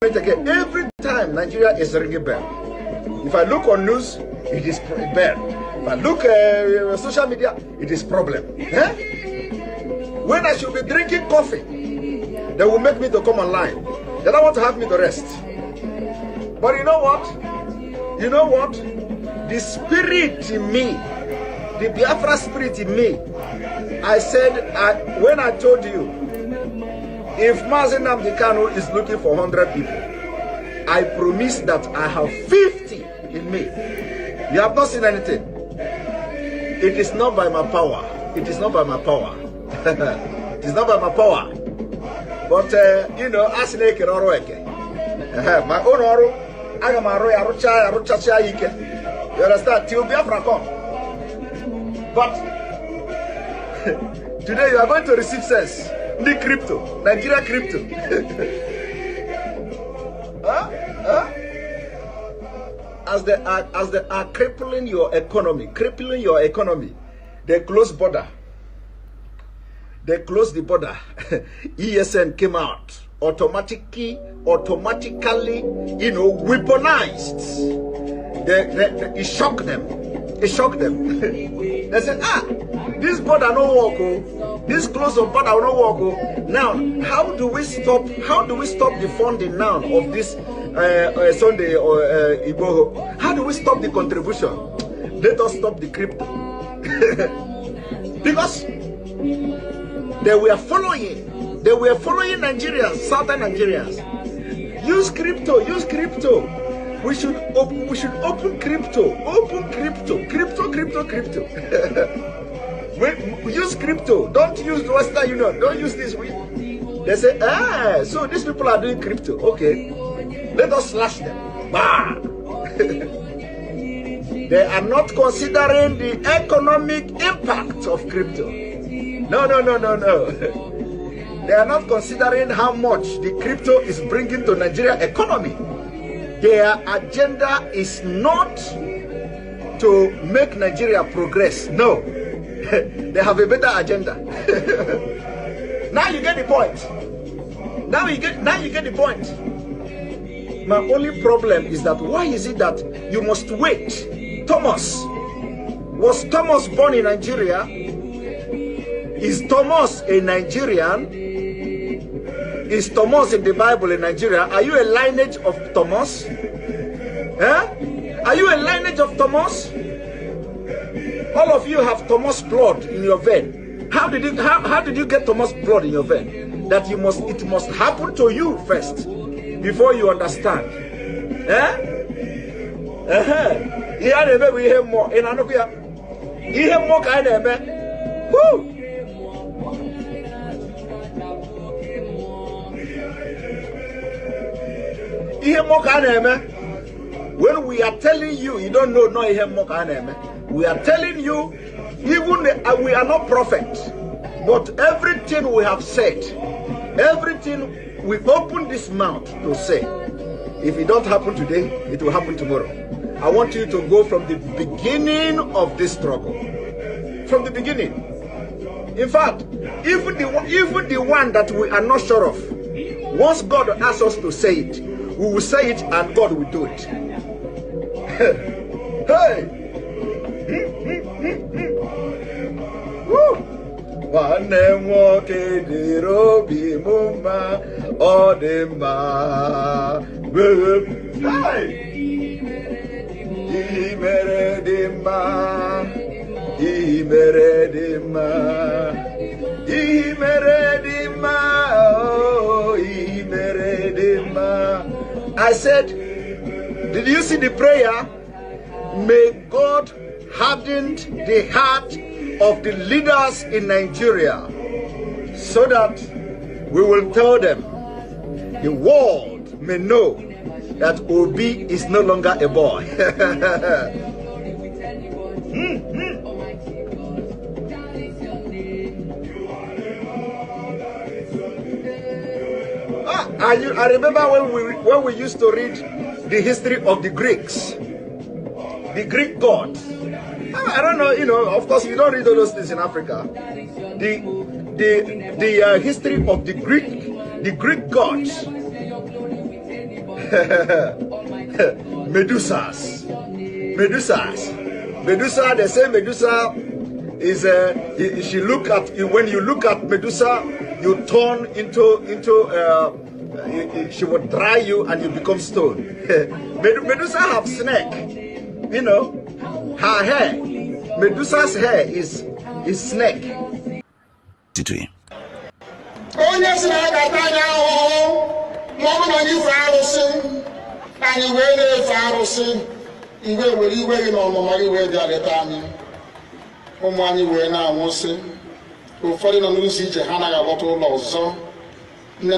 it again. Every time Nigeria is ringing bell. If I look on news, it is bell. If I look social media, it is problem. Eh? When I should be drinking coffee, they will make me to come online. They don't want to have me to rest. But you know what? You know what? The spirit in me, the Biafra spirit in me, I said, when I told you, if Mazen Nnamdi Kanu is looking for 100 people, I promise that I have 50 in me. You have not seen anything. It is not by my power. It is not by my power. It is not by my power. But, you know, as my own oru, I am a rocha. You understand? Till Biafra come. But today you are going to receive sense. The crypto, Nigeria crypto. As they are crippling your economy, they close border. They close the border. ESN came out automatically, you know, weaponized. It shocked them. It shocked them. They said, this border no work. Oh. This close of border no work. Oh. Now, how do we stop the funding now of this Sunday or Igbo? How do we stop the contribution? Let us stop the crypto. Because they were following Nigerians, southern Nigerians. Use crypto. We should open crypto. We use crypto. Don't use the Western Union. Don't use this. They say, so these people are doing crypto. Okay, let us slash them. Bah! They are not considering the economic impact of crypto. No. They are not considering how much the crypto is bringing to Nigeria economy. Their agenda is not to make Nigeria progress. No. They have a better agenda. Now you get the point. Now you get the point. My only problem is that why is it that you must wait? Was Thomas born in Nigeria? Is Thomas a Nigerian? Is Thomas in the Bible in Nigeria? Are you a lineage of Thomas? Are you a lineage of Thomas? All of you have Thomas blood in your vein. How did you get Thomas blood in your vein? That it must happen to you first before you understand. We hear more. In Anokia, you hear more kind of Woo! When we are telling you, you don't know, we are telling you, even we are not prophets, but everything we have said, everything we open this mouth to say, if it don't happen today, it will happen tomorrow. I want you to go from the beginning of this struggle. From the beginning. In fact, even the one that we are not sure of, once God asks us to say it, we will say it and God will do it. Hey! Woo! I said, did you see the prayer? May God harden the heart of the leaders in Nigeria so that we will tell them, the world may know that Obi is no longer a boy. I remember when we used to read the history of the Greeks, the Greek gods. I don't know, you know, of course you don't read all those things in Africa. The history of the Greek gods. Medusas. Medusa, they say Medusa is she look at you. When you look at Medusa, you turn into she will dry you and you become stone. Medusa have snake, you know, her hair. Medusa's hair is snake. Iwe were iwe na ọmụma iwe dị aleta anyị ụmụ anyị wee na-anwụsị ụfọdụ nọ n'ụzọ ije ha anaghị alọta ụlọ ọzọ nne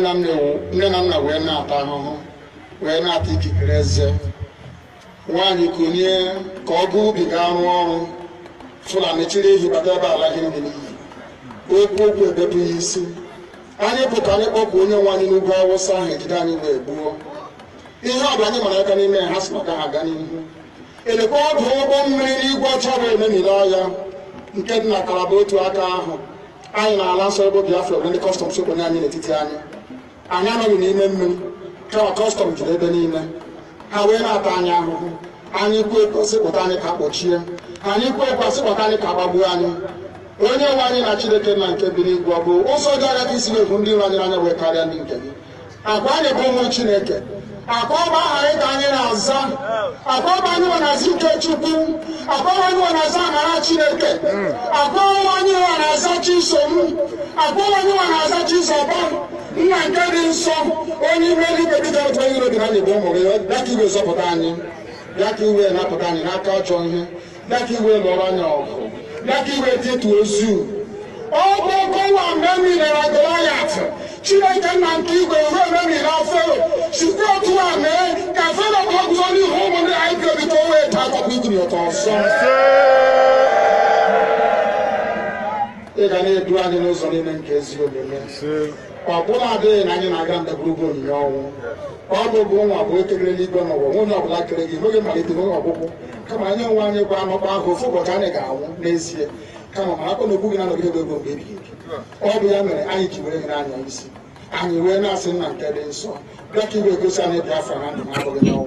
na nna wee na-ata ahụhụ wee na-ata ikikere eze nwaanyị konye ka ọ gaa ubi gaa rụọ ọrụ Fulani chiri ehi bata ebe ala gị nne n'iyi okwu ebepụghị isi anyị bụ ka anyị kpọpụ onye nwe anyị n'ugwu Awụsa ahụ ejide anyị wee gbuo ihe ọbụla anyị mara aka n'ime ha si maka ha aga n'ihu elekwa ọdụ ụgbọ mmiri n'igwe ọcha bụ ememiri ọhịa nke dị na Kalaba otu aka ahụ anyị na-ala nsọ ebe Biafra bụ ndị kọstọm sokwenye anyị n'etiti anyị anọghị n'ime mmiri kama kọstọm jiri ebe niile ha wee na-ata anyị ahụhụ anyị kwe sịpụta anyị ka kpọchie anyị kwe sịpụta anyị ka gbagbuo anyị onye nwe anyị na Chineke na nke bi n'igwe ọ bụ ụzọ dị agha ka isi na-ekwu ndị iro anyị n'anya wee karịa ndị nke gị akwa anyị bụ ụmụ Chineke akọba anyị ka anyị na-aza akọba anyị nwe na-aza ike Chukwu akọba anyị nwe na-aza amara Chineke akọba anyị nwe na-aza Chisom akọba anyị nwe na-aza Chizoba nna nke dị nsọ onye ime eluigwe dịka otu onye iro dị na anyị bụ ụmụ gị bịa ka iwe zọpụta anyị bịa ka iwe napụta anyị n'aka ọjọọ ihe bịa ka iwe lụọrọ anyị ọgụ bịa ka iwe dịtụ ozu ọ bụ ọkọwa mgbe m nyere Goliath Chineke nna nke igwe ruo ememiri Fero sikwa otu a mee ka Fero ka ọ guzo n'ihu ụmụ ndị anyị bi obi ka o wee taa akwụkwọ igiri ụtọ ọzọ ị ga na-edu anyị n'ụzọ niile nke ezi omume ọ bụla adịghị na anyị na-aga ndagwurugwu onyinye ọnwụ ọ bụ nwa bụ ekele eluigwe n'ụwa nwunye ọbụla kere gị n'oge malite n'oge ọgwụgwụ kama anyị onwe anyị kwa anọkwa ahụ ofu ụbọchị anyị ga-anwụ n'ezie kama ma akọ na okwu gị na-anọgide ebe mgbe ebighị ebi ọ bụ ya mere anyị ji were gị n'anya isi anyị wee na-asị nna nke dị nsọ bịa ka iwe gosi anyị Biafra na ndụ na-abụghị n'ọnwụ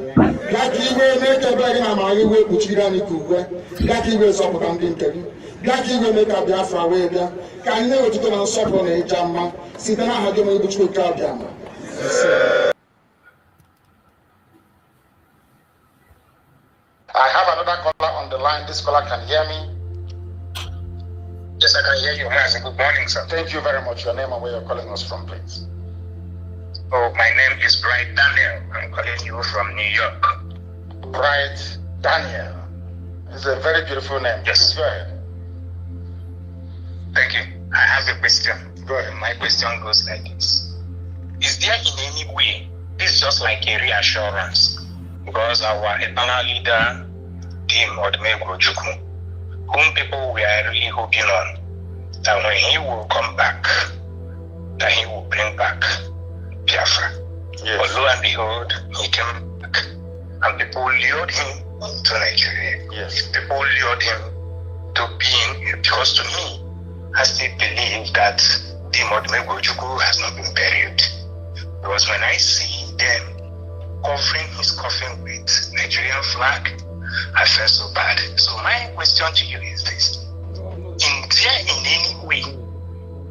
bịa ka iwe mee ka ebe gị na amara gị wee kpuchiri anyị ka uwe bịa ka iwe zọpụta ndị nke gị bịa ka iwe mee ka Biafra wee bịa ka anyị na-ewetụta na nsọpụrụ na ịja mma site n'aha gị onye bụ Chukwu nke abịa ma I have another caller on the line. This caller can hear me. Yes, I can hear you. Good morning, sir. Thank you very much. Your name and where you're calling us from, please. Oh, my name is Bright Daniel. I'm calling you from New York. Bright Daniel. It's a very beautiful name. Yes. Go ahead. Thank you. I have a question. Go ahead. My question goes like this. Is there in any way, this is just like a reassurance, because our eternal leader, Tim Odumegwu, whom people were really hoping on, that when he will come back, that he will bring back Biafra. Yes. But lo and behold, he came back, and people lured him to Nigeria. Yes. People lured him to being, because to me, I still believe that Tim Odumegwu has not been buried. Because when I see them covering his coffin with Nigerian flag, I felt so bad. So my question to you is this. Is there in any way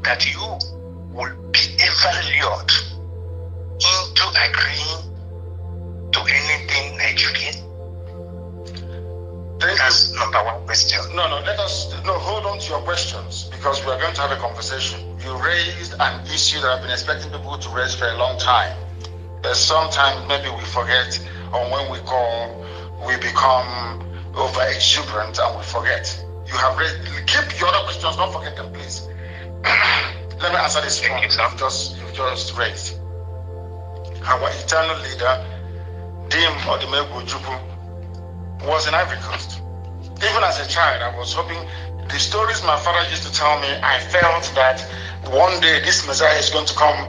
that you will be ever lured into agreeing to anything Nigerian? That's number one question. No, hold on to your questions, because we are going to have a conversation. You raised an issue that I've been expecting people to raise for a long time. Sometimes maybe we forget, or when we call, we become over exuberant and we forget. You have raised, keep your other questions, don't forget them, please. Let me answer this one you've just raised. Our eternal leader, Dim Odumegwu, was in Ivory Coast. Even as a child, I was hoping, the stories my father used to tell me, I felt that one day this Messiah is going to come,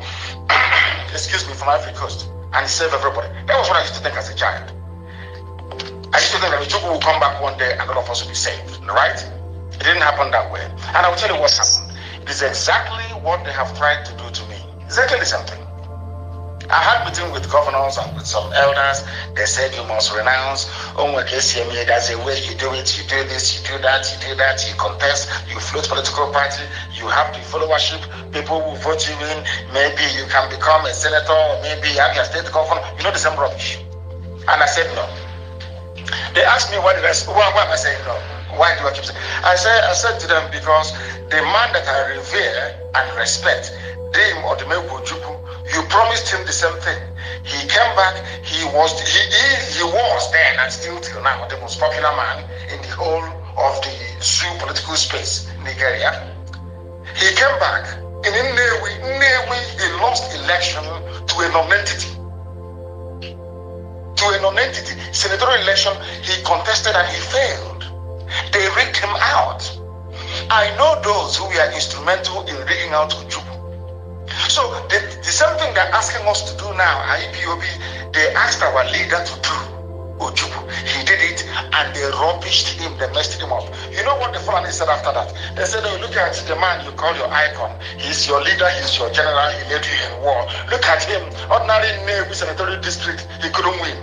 excuse me, from Ivory Coast and save everybody. That was what I used to think as a child. I used to think that the Chukwu will come back one day and all of us will be saved, right? It didn't happen that way. And I will tell you what happened. It is exactly what they have tried to do to me. Exactly the same thing. I had meeting with governors and with some elders. They said you must renounce. That's a way you do it. You do this, you do that, you do that. You contest, you float political party. You have the followership. People will vote you in. Maybe you can become a senator, or maybe you have your state governor. You know the same rubbish. And I said no. They asked me why am I saying no? Why do I keep saying? I said to them because the man that I revere and respect, Dame Odumegwu Ojukwu, you promised him the same thing. He came back. He was then and still till now the most popular man in the whole of the zoo political space in Nigeria. He came back in Nnewi. He lost election to a non-entity. Senatorial election, he contested and he failed. They rigged him out. I know those who were instrumental in rigging out Ojukwu. So the same thing they're asking us to do now, IPOB, they asked our leader to do Ojukwu. He did it and they rubbished him, they messed him up. You know what the Fulani said after that? They said, oh, look at the man you call your icon. He's your leader, he's your general, he led you in war. Look at him, ordinary Nnewi senatorial district, he couldn't win.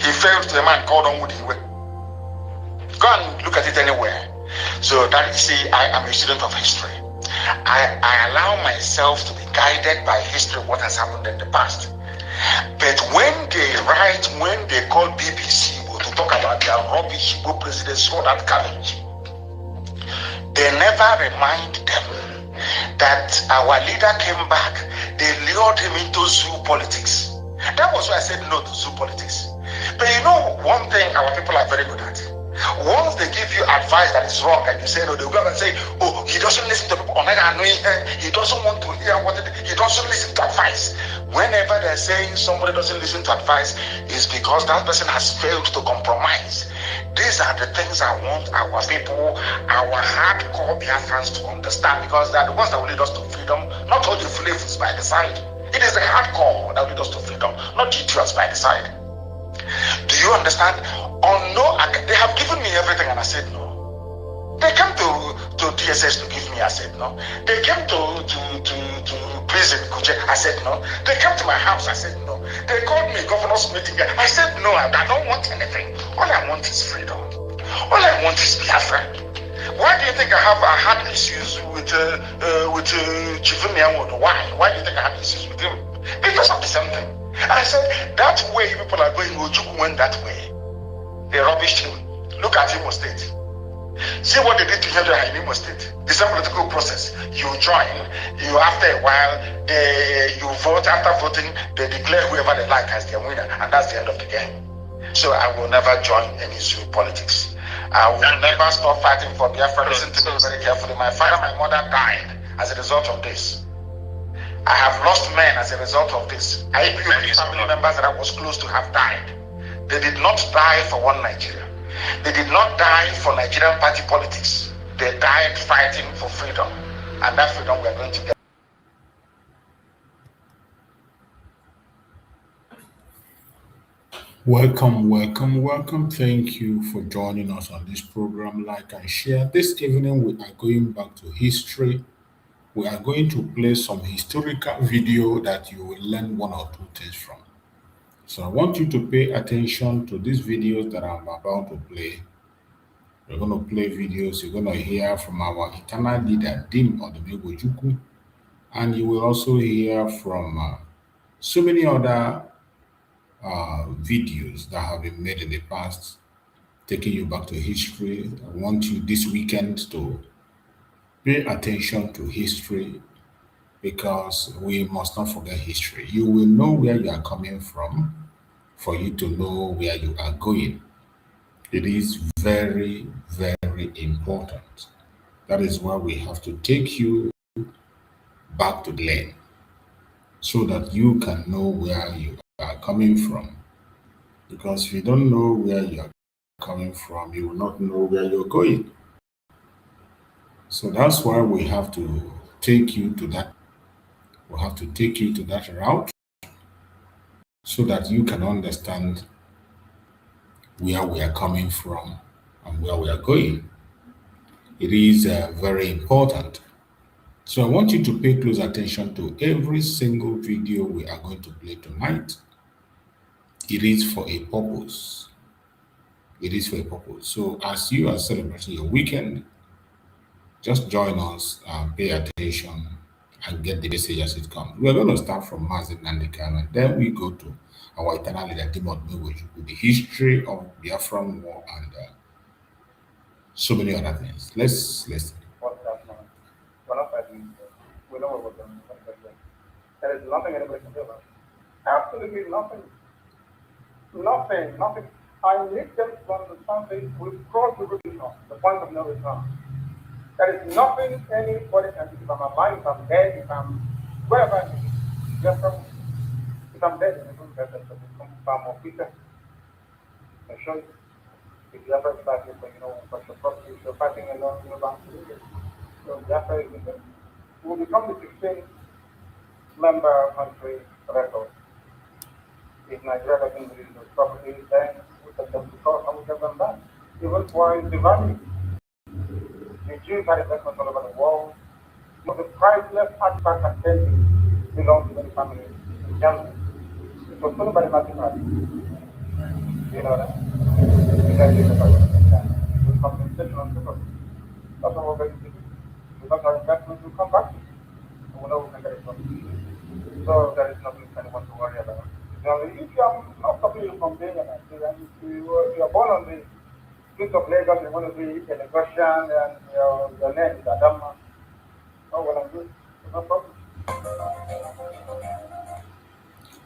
He failed to the man called on Woodiwe. Go and look at it anywhere. So that you see, I am a student of history. I allow myself to be guided by history, what has happened in the past. But when they call BBC to talk about their rubbish Igbo president, so that cabbage, they never remind them that our leader came back, they lured him into zoo politics. That was why I said no to zoo politics. But you know one thing our people are very good at? Once they give you advice that is wrong and you say no, they will go and say, oh, he doesn't listen to people, he doesn't want to hear he doesn't listen to advice. Whenever they're saying somebody doesn't listen to advice, it's because that person has failed to compromise. These are the things I want our people, our hardcore Biafrans to understand, because they're the ones that will lead us to freedom, not all the flavors by the side. It is the hardcore that will lead us to freedom, not the idiots by the side. Do you understand? They have given me everything and I said no. They came to DSS to give me, I said no. They came to prison, Kuje, I said no. They came to my house, I said no. They called me governor's meeting, I said no, I don't want anything. All I want is freedom. All I want is Biafra. Why do you think I had issues with Chifumi Awodo? Why do you think I had issues with him? Because of the same thing. I said, that way people are going, Ojukwu went that way. They rubbished him. Look at Imo State. See what they did to him in Imo State. The same political process. You join, after a while, you vote. After voting, they declare whoever they like as their winner, and that's the end of the game. So I will never join any zoo politics. I will never stop fighting for Biafra. Listen to me very carefully. My father, my mother died as a result of this. I have lost men as a result of this. IPOB family members that I was close to have died. They did not die for one Nigeria. They did not die for Nigerian party politics. They died fighting for freedom. And that freedom we are going to get. Welcome. Thank you for joining us on this program. Like and share. This evening we are going back to history. We are going to play some historical video that you will learn one or two things from. So I want you to pay attention to these videos that I'm about to play. We're going to play videos. You're going to hear from our eternal leader, Dame Odumegwu Ojukwu, and you will also hear from so many other videos that have been made in the past, taking you back to history. I want you this weekend to pay attention to history, because we must not forget history. You will know where you are coming from for you to know where you are going. It is very, very important. That is why we have to take you back to the lane, so that you can know where you are coming from. Because if you don't know where you are coming from, you will not know where you're going. So that's why we have to take you to that. We have to take you to that route, so that you can understand where we are coming from and where we are going. It is very important. So I want you to pay close attention to every single video we are going to play tonight. It is for a purpose. It is for a purpose. So as you are celebrating your weekend, just join us and pay attention and get the message as it comes. We're going to start from Mazin Nandekano, and then we go to our eternal leader, Timothy Nwachukwu, the history of Biafran war and so many other things. Let's listen. What's that now? We're not fighting. We know what we're doing. There is nothing anybody can do about it. Absolutely nothing. Nothing. I need them to understand this. We've crossed the revolution, the point of no return. There is nothing anybody can do. If I'm alive, if I'm dead, if I'm wherever I am, just from, if I'm dead, it's even better to become far more quicker. I show you. If you ever started, for your property, if you're fighting alone, you're bound to lose it. So Biafra is will become the 16th member country record. If Nigeria doesn't release those properties, then we take them to court and we get them back. Even for the value. The Jews had investments all over the world. The priceless artifacts and paintings belong to many families in Germany. It was stolen by the Nazi Party. You know that? Exactly the fact that with compensation on top of it. That's what we're going to do. Because our investments will come back. And we know we can get it from. So there is nothing anyone to worry about. If you are not stopping you from being a Nigerian, if you are born on the streets of Lagos, you want to be a Lagosian, and your name is Adama, oh, well, I'm good. No problem.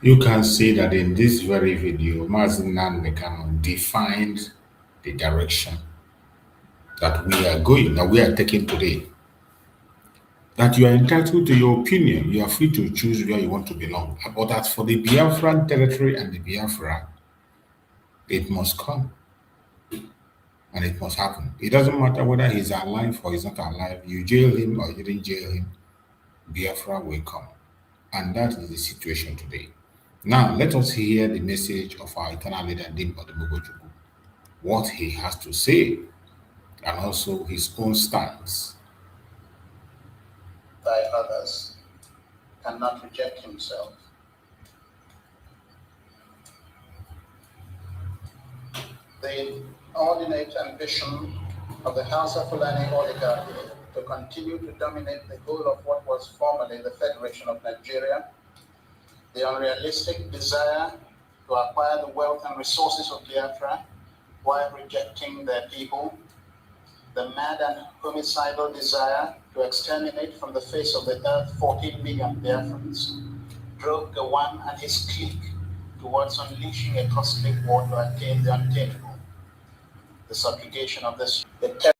You can see that in this very video, Mazin Nandekano defined the direction that we are going, that we are taking today. That you are entitled to your opinion, you are free to choose where you want to belong. But as for the Biafran territory and the Biafra, it must come and it must happen. It doesn't matter whether he's alive or he's not alive. You jail him or you didn't jail him, Biafra will come. And that is the situation today. Now, let us hear the message of our eternal leader, Timothy Nwachukwu, what he has to say, and also his own stance. By others cannot reject himself. The ordinate ambition of the House of Fulani oligarchy to continue to dominate the whole of what was formerly the Federation of Nigeria, the unrealistic desire to acquire the wealth and resources of Biafra while rejecting their people, the mad and homicidal desire to exterminate from the face of the earth 14 million Biafrans drove Gowon and his clique towards unleashing a costly war to attain the unattainable, the subjugation of this, the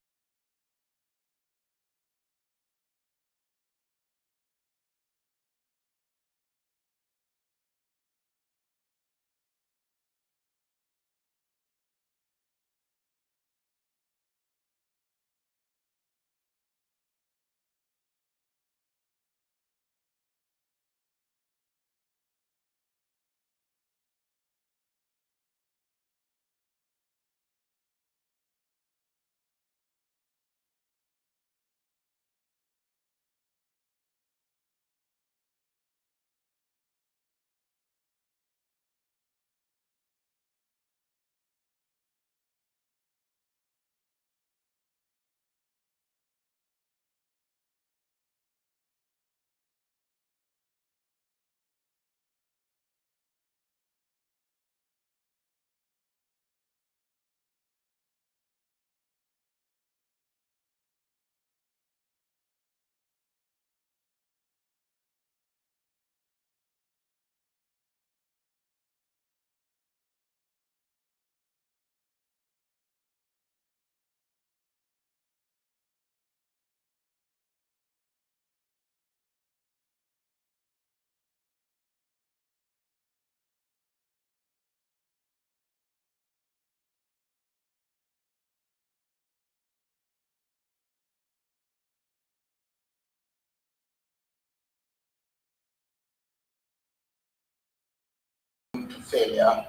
failure,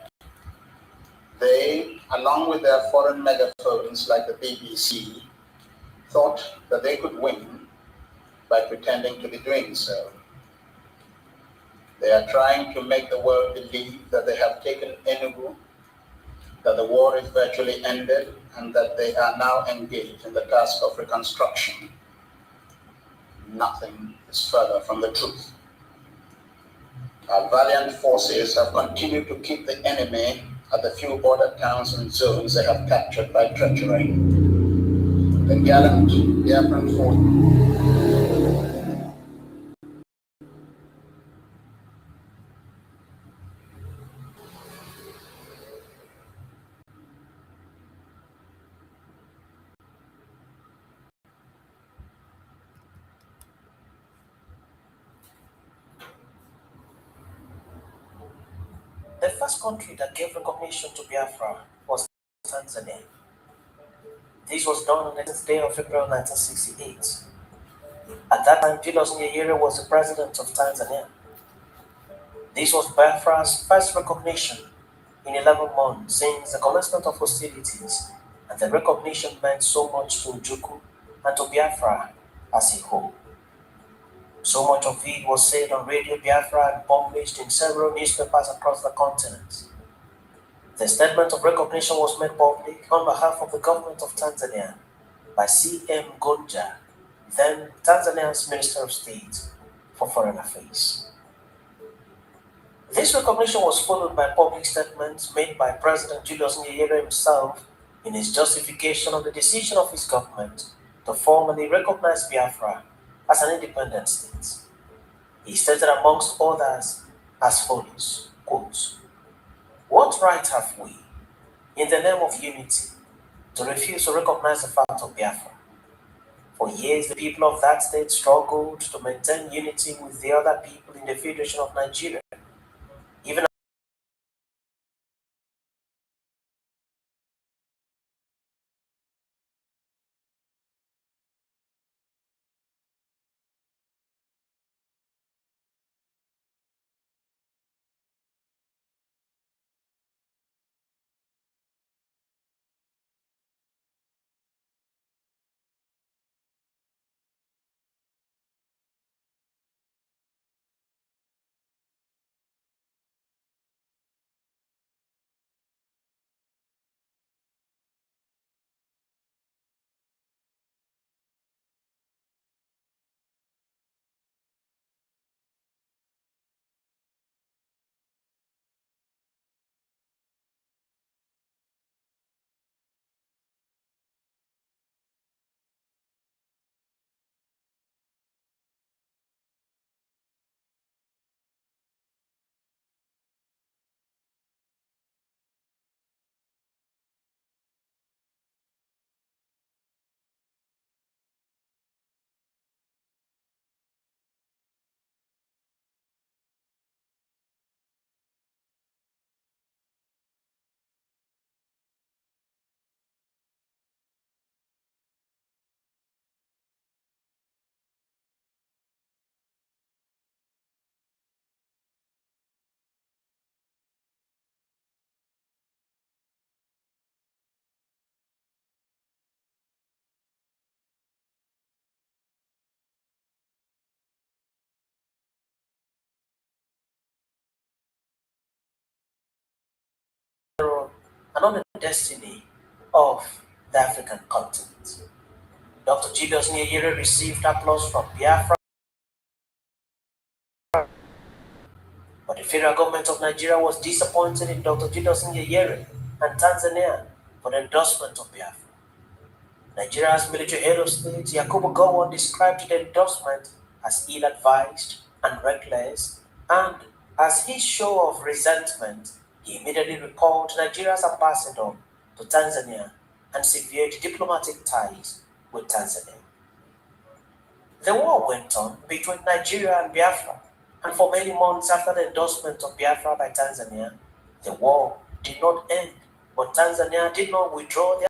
they, along with their foreign megaphones like the BBC, thought that they could win by pretending to be doing so. They are trying to make the world believe that they have taken Enugu, that the war is virtually ended, and that they are now engaged in the task of reconstruction. Nothing is further from the truth. Our valiant forces have continued to keep the enemy at the few border towns and zones they have captured by treachery. The gallant Biafran forces. The first country that gave recognition to Biafra was Tanzania. This was done on the 10th day of April 1968. At that time, Julius Nyerere was the president of Tanzania. This was Biafra's first recognition in 11 months since the commencement of hostilities, and the recognition meant so much to Ojukwu and to Biafra as a whole. So much of it was said on Radio Biafra and published in several newspapers across the continent. The statement of recognition was made public on behalf of the government of Tanzania by C.M. Gonja, then Tanzania's Minister of State for Foreign Affairs. This recognition was followed by public statements made by President Julius Nyerere himself in his justification of the decision of his government to formally recognize Biafra as an independent state. He stated amongst others as follows, quote, "What right have we, in the name of unity, to refuse to recognize the fact of Biafra? For years, the people of that state struggled to maintain unity with the other people in the Federation of Nigeria. Even and on the destiny of the African continent. Dr. Julius Nyerere received applause from Biafra, but the federal government of Nigeria was disappointed in Dr. Julius Nyerere and Tanzania for the endorsement of Biafra. Nigeria's military head of state, Yakubu Gowon, described the endorsement as ill-advised and reckless, and as his show of resentment, he immediately recalled Nigeria's ambassador to Tanzania and severed diplomatic ties with Tanzania. The war went on between Nigeria and Biafra, and for many months after the endorsement of Biafra by Tanzania, the war did not end, but Tanzania did not withdraw their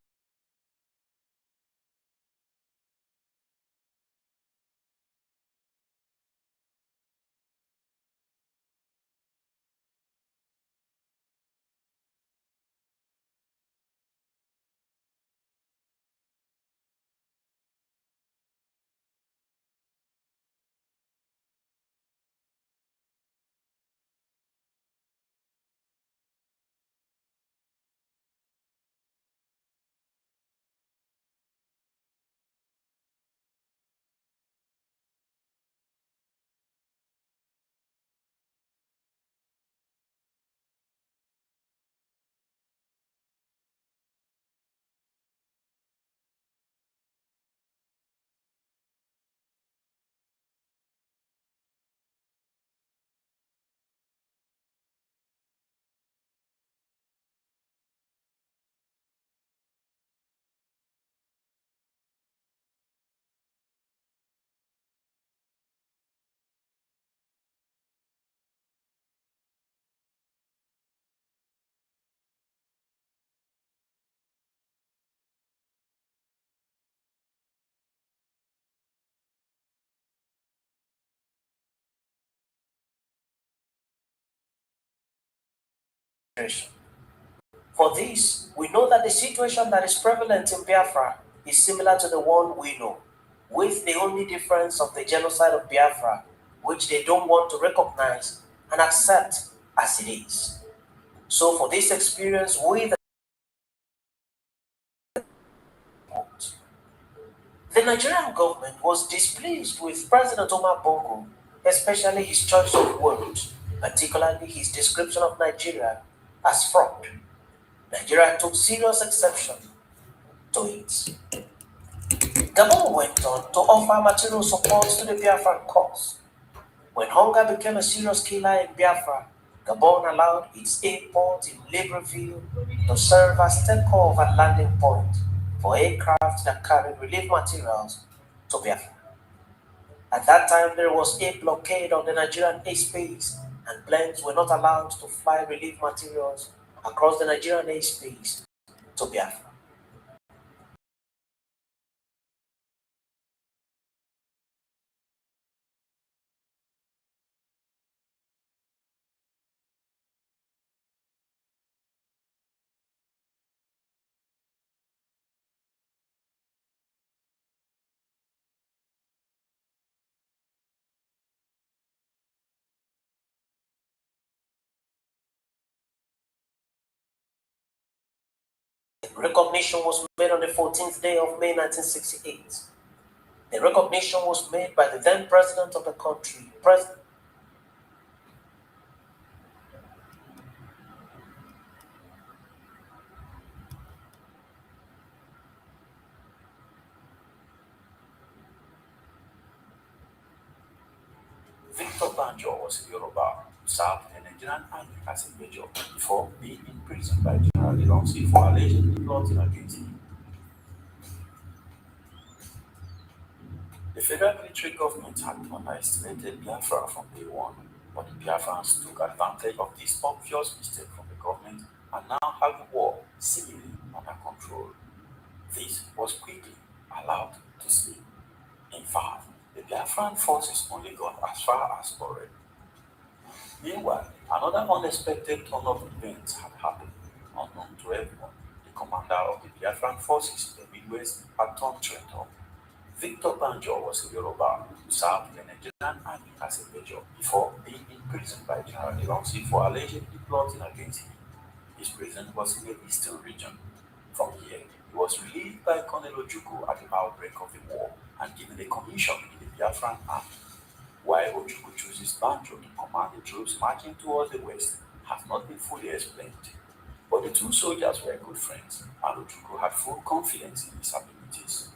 situation. For this, we know that the situation that is prevalent in Biafra is similar to the one we know, with the only difference of the genocide of Biafra, which they don't want to recognize and accept as it is. So for this experience, the Nigerian government was displeased with President Omar Bongo, especially his choice of words, particularly his description of Nigeria as fraud. Nigeria took serious exception to it. Gabon went on to offer material support to the Biafran cause. When hunger became a serious killer in Biafra, Gabon allowed its airport in Libreville to serve as takeoff and landing point for aircraft that carried relief materials to Biafra. At that time, there was a blockade on the Nigerian airspace, and planes were not allowed to fly relief materials across the Nigerian airspace to Biafra. Recognition was made on the 14th day of May 1968. The recognition was made by the then president of the country, Victor Banjo was a Yoruba who served in the Nigerian army as a major before being imprisoned by General Ilonsi for allegedly plotting against him. The federal military government had underestimated Biafra from day one, but the Biafrans took advantage of this obvious mistake from the government and now have the war seemingly under control. This was quickly allowed to slip. In fact, the Biafran forces only got as far as Ore. Meanwhile, another unexpected turn of events had happened, unknown to everyone. The commander of the Biafran forces in the Midwest had turned traitor. Victor Banjo was a Yoruba who served in the Nigerian army as a major before being imprisoned by General Ilonsi for allegedly plotting against him. His prison was in the eastern region. From here, he was relieved by Colonel Ojukwu at the outbreak of the war and given a commission in the Biafran army. Why Ojukwu chooses Banjo to command the troops marching towards the west has not been fully explained. But the two soldiers were good friends, and Ojukwu had full confidence in his abilities.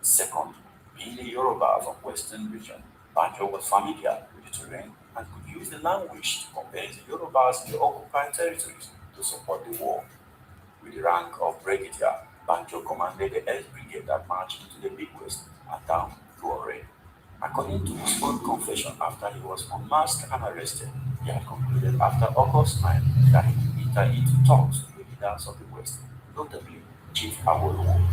Second, being a Yoruba from western region, Banjo was familiar with the terrain and could use the language to convince the Yorubas in the occupied territories to support the war. With the rank of brigadier, Banjo commanded the 8th Brigade that marched into the Midwest and down to Ore. According to his own confession after he was unmasked and arrested, he had concluded after August 9 that he would enter into talks with the leaders of the West, notably Chief Awolowo.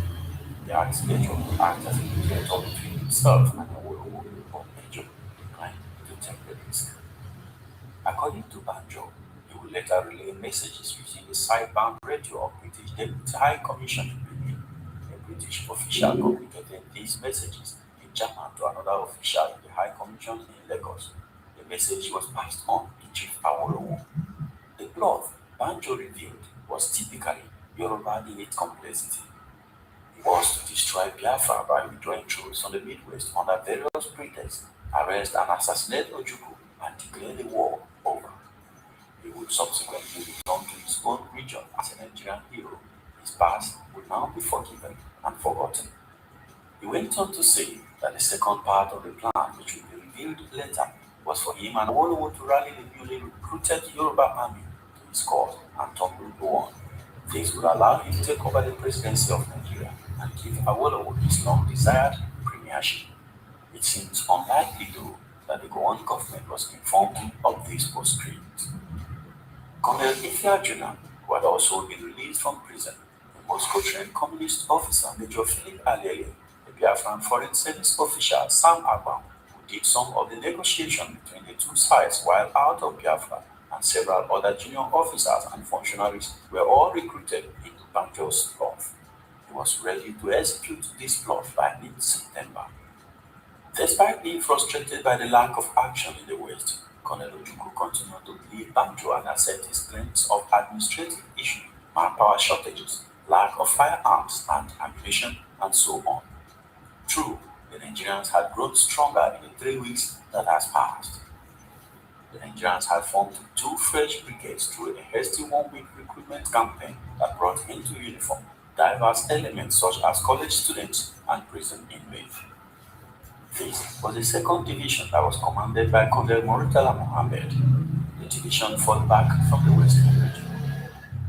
The ex-major would act as a mediator between himself and Awolowo, but Major declined to take the risk. According to Banjo, he would later relay messages using a sideband radio of British Deputy High Commission in Benin. A British official communicated these messages in German to another official in the High Commission in Lagos. The message was passed on to Chief Awolowo. The plot Banjo revealed was typically Yoruba in its complexity. It was to destroy Biafra by withdrawing troops from the Midwest under various pretexts, arrest and assassinate Ojukwu, and declare the war over. He would subsequently return to his own region as a Nigerian hero. His past would now be forgiven and forgotten. He went on to say that the second part of the plan, which will be revealed later, was for him and Awolowo to rally the newly recruited Yoruba army to his cause and topple the one. This would allow him to take over the presidency of Nigeria and give Awolowo his long-desired premiership. It seems unlikely, though, that the Gowon government was informed of this postscript. Colonel Ifya Juna, who had also been released from prison, the Moscow-trained communist officer Major Philip Alele, the Biafran Foreign Service official Sam Agbam, who did some of the negotiation between the two sides while out of Biafra, and several other junior officers and functionaries were all recruited into Banjo's plot. He was ready to execute this plot by mid-September. Despite being frustrated by the lack of action in the West, Colonel Ojukwu continued to lead Banjo and accept his claims of administrative issues, manpower shortages, lack of firearms and ammunition, and so on. True, the Nigerians had grown stronger in the 3 weeks that has passed. The Nigerians had formed 2 fresh brigades through a hasty 1-week recruitment campaign that brought into uniform diverse elements such as college students and prison inmates. This was the 2nd Division that was commanded by Colonel Murtala Mohammed. The division fought back from the Western region.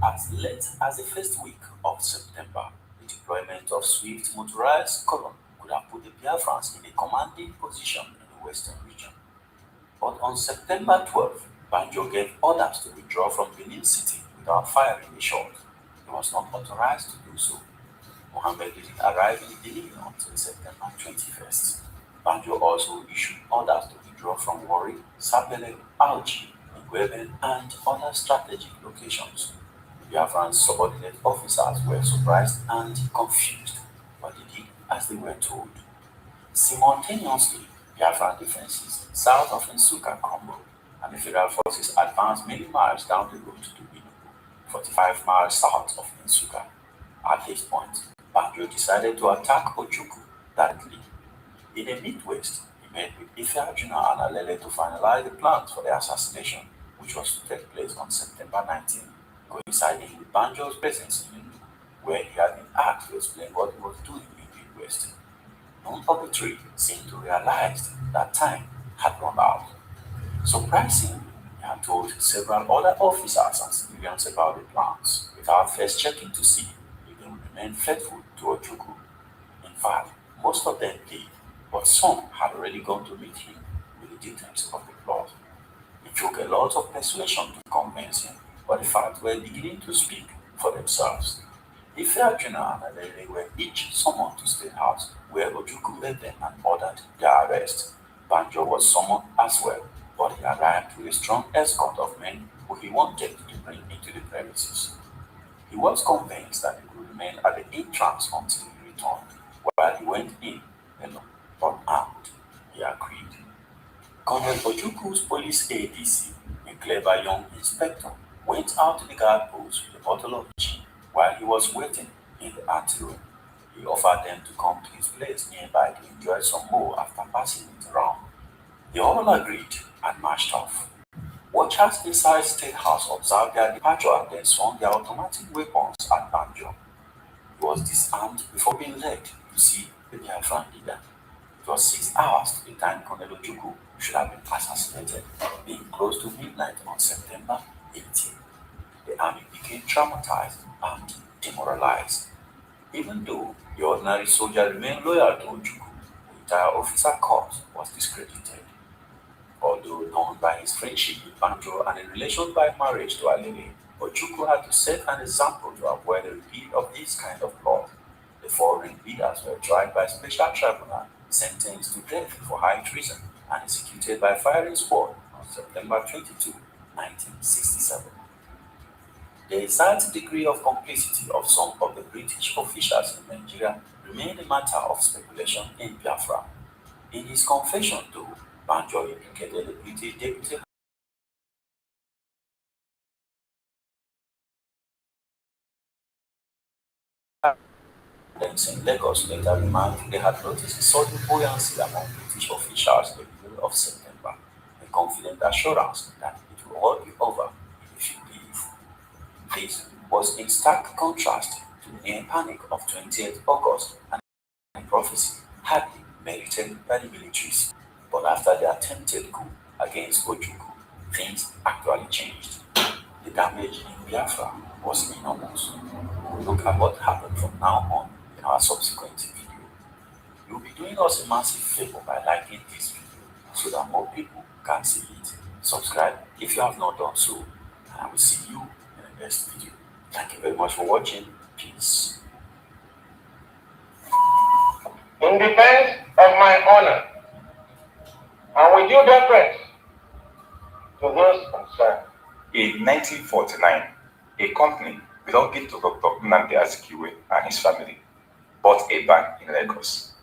As late as the first week of September, the deployment of swift motorized column could have put the Biafrans in a commanding position in the Western region. But on September 12th, Banjo gave orders to withdraw from Benin City without firing a shot. He was not authorized to do so. Mohammed didn't arrive in Benin until September 21st. Banjo also issued orders to withdraw from Warri, Sapele, Algi, Ngweben, and other strategic locations. Biafran subordinate officers were surprised and confused, but they did as they were told. Simultaneously, Biafran defenses south of Nsukka crumbled, and the federal forces advanced many miles down the road to Enugu, 45 miles south of Nsukka. At this point, Banjo decided to attack Ojukwu directly. In the Midwest, he met with Ifeanyi and Alele to finalize the plans for the assassination, which was to take place on September 19, coinciding with Banjo's presence in Enugu, where he had been asked to explain what he was doing in the Midwest. None of the 3 seemed to realize that time had run out. Surprisingly, he had told several other officers and civilians about the plans, without first checking to see if they would remain faithful to Ojukwu. In fact, most of them did, but some had already gone to meet him with the details of the plot. It took a lot of persuasion to convince him, but the facts were beginning to speak for themselves. Ifeanyi and Alele were each summoned to State House, where Ojukwu led them and ordered their arrest. Banjo was summoned as well, but he arrived with a strong escort of men who he wanted to bring into the premises. He was convinced that he could remain at the entrance until he returned, while he went in alone, unarmed. He agreed. Colonel Ojukwu's police ADC, a clever young inspector, went out to the guard post with a bottle of gin while he was waiting in the anteroom. He offered them to come to his place nearby to enjoy some more after passing it around. They all agreed and marched off. Watchers inside State House observed their departure and then swung their automatic weapons at Banjo. He was disarmed before being led to see the Biafran leader. It was 6 hours to the time Colonel Ojukwu should have been assassinated, being close to midnight on September 18. The army became traumatized and demoralized. Even though the ordinary soldier remained loyal to Ojukwu, the entire officer corps was discredited. Although known by his friendship with Banjo and a relation by marriage to Alele, Ojukwu had to set an example to avoid a repeat of this kind of plot. The 4 ring leaders were tried by special tribunal, sentenced to death for high treason, and executed by firing squad on September 22, 1967. The exact degree of complicity of some of the British officials in Nigeria remained a matter of speculation in Biafra. In his confession, though, Banjo implicated the British deputy Presidents in Lagos later remarked they had noticed a sudden buoyancy among British officials in the middle of September, a confident assurance that it will all be over in a few days. This was in stark contrast to the near panic of 28th August and a prophecy hardly merited by the militaries. But after the attempted coup against Ojukwu, things actually changed. The damage in Biafra was enormous. We'll look at what happened from now on in our subsequent video. You'll be doing us a massive favor by liking this video so that more people can see it. Subscribe if you have not done so, and I will see you in the next video. Thank you very much for watching. Peace. In defense of my honor, and with due deference to those concerned, In 1949, a company belonging to Dr. Nnamdi Azikiwe and his family bought a bank in Lagos.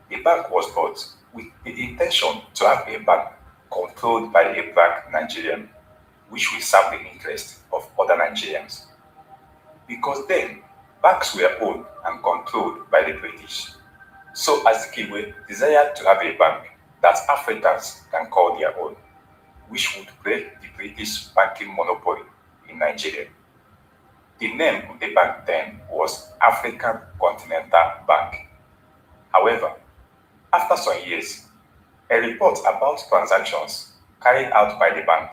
The bank was bought with the intention to have a bank controlled by a black Nigerian, which will serve the interest of other Nigerians. Because then, banks were owned and controlled by the British. So Azikiwe desired to have a bank that Africans can call their own, which would break the British banking monopoly in Nigeria. The name of the bank then was African Continental Bank. However, after some years, a report about transactions carried out by the bank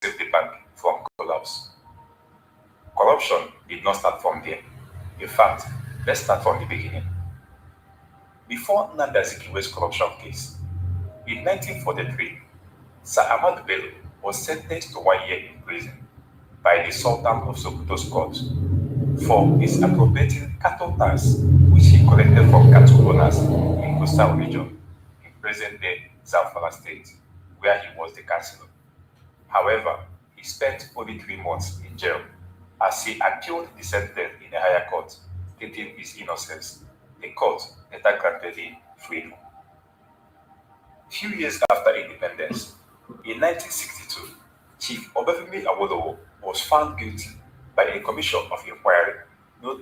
saved the bank from collapse. Corruption did not start from there. In fact, let's start from the beginning. Before Nnamdi Azikiwe's corruption case, in 1943, Sir Ahmad Bello was sentenced to 1 year in prison by the Sultan of Sokoto's court for misappropriating cattle tax which he collected from cattle owners in coastal region in present-day Zamfara state, where he was the councillor. However, he spent only 3 months in jail as he appealed the sentence in a higher court, stating his innocence. The court later granted him freedom. Few years after independence, in 1962, Chief Obafemi Awolowo was found guilty by a commission of inquiry not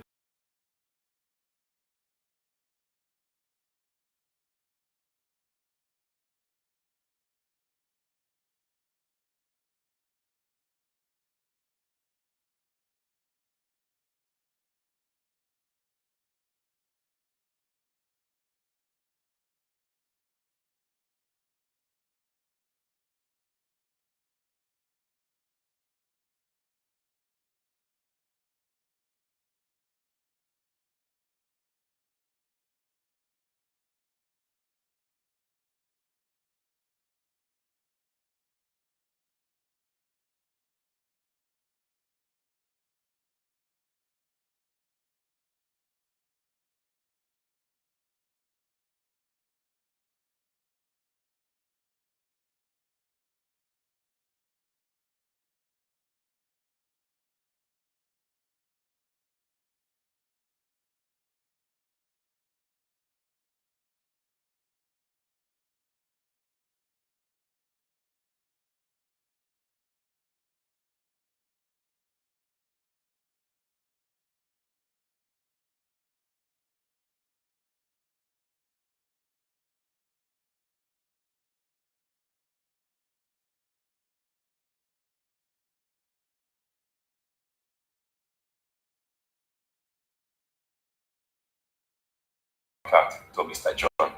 contract to Mr. John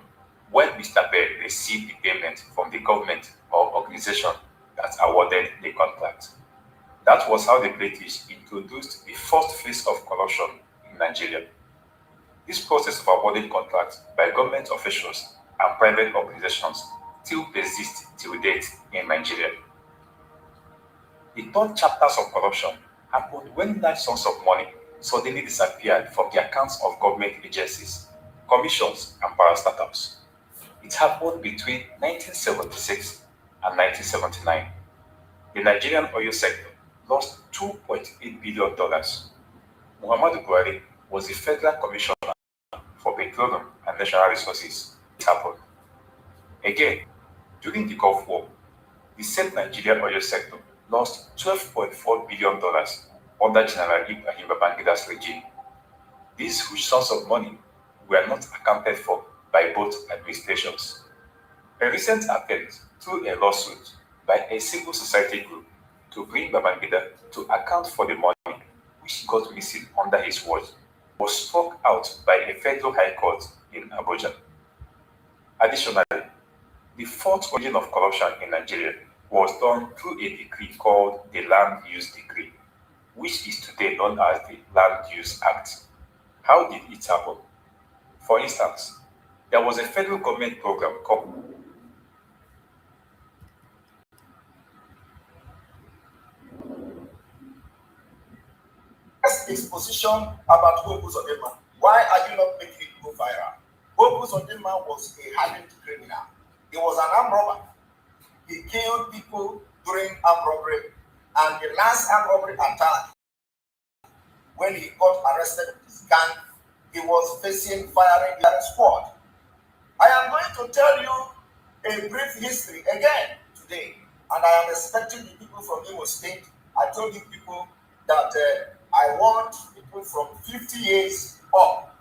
when Mr. Bell received the payment from the government or organization that awarded the contract. That was how the British introduced the first phase of corruption in Nigeria. This process of awarding contracts by government officials and private organizations still persists till date in Nigeria. The third chapters of corruption happened when large sums of money suddenly disappeared from the accounts of government agencies, commissions, and parastatals. It happened between 1976 and 1979. The Nigerian oil sector lost $2.8 billion. Muhammadu Buhari was the federal commissioner for petroleum and natural resources. It happened. Again, during the Gulf War, the same Nigerian oil sector lost $12.4 billion under General Ibrahim Babangida's regime. These huge sums of money were not accounted for by both administrations. A recent attempt through a lawsuit by a civil society group to bring Babangida to account for the money which got missing under his watch was struck out by a federal high court in Abuja. Additionally, the fourth origin of corruption in Nigeria was done through a decree called the Land Use Decree, which is today known as the Land Use Act. How did it happen? For instance, there was a federal government program called exposition about Hope Uzodinma. Why are you not making it go viral? Hope Uzodinma was a hardened criminal. He was an armed robber. He killed people during armed robbery, and the last armed robbery attack, when he got arrested with his gang, he was facing firing squad. I am going to tell you a brief history again today, and I am expecting the people from Imo State. I told you people that I want people from 50 years up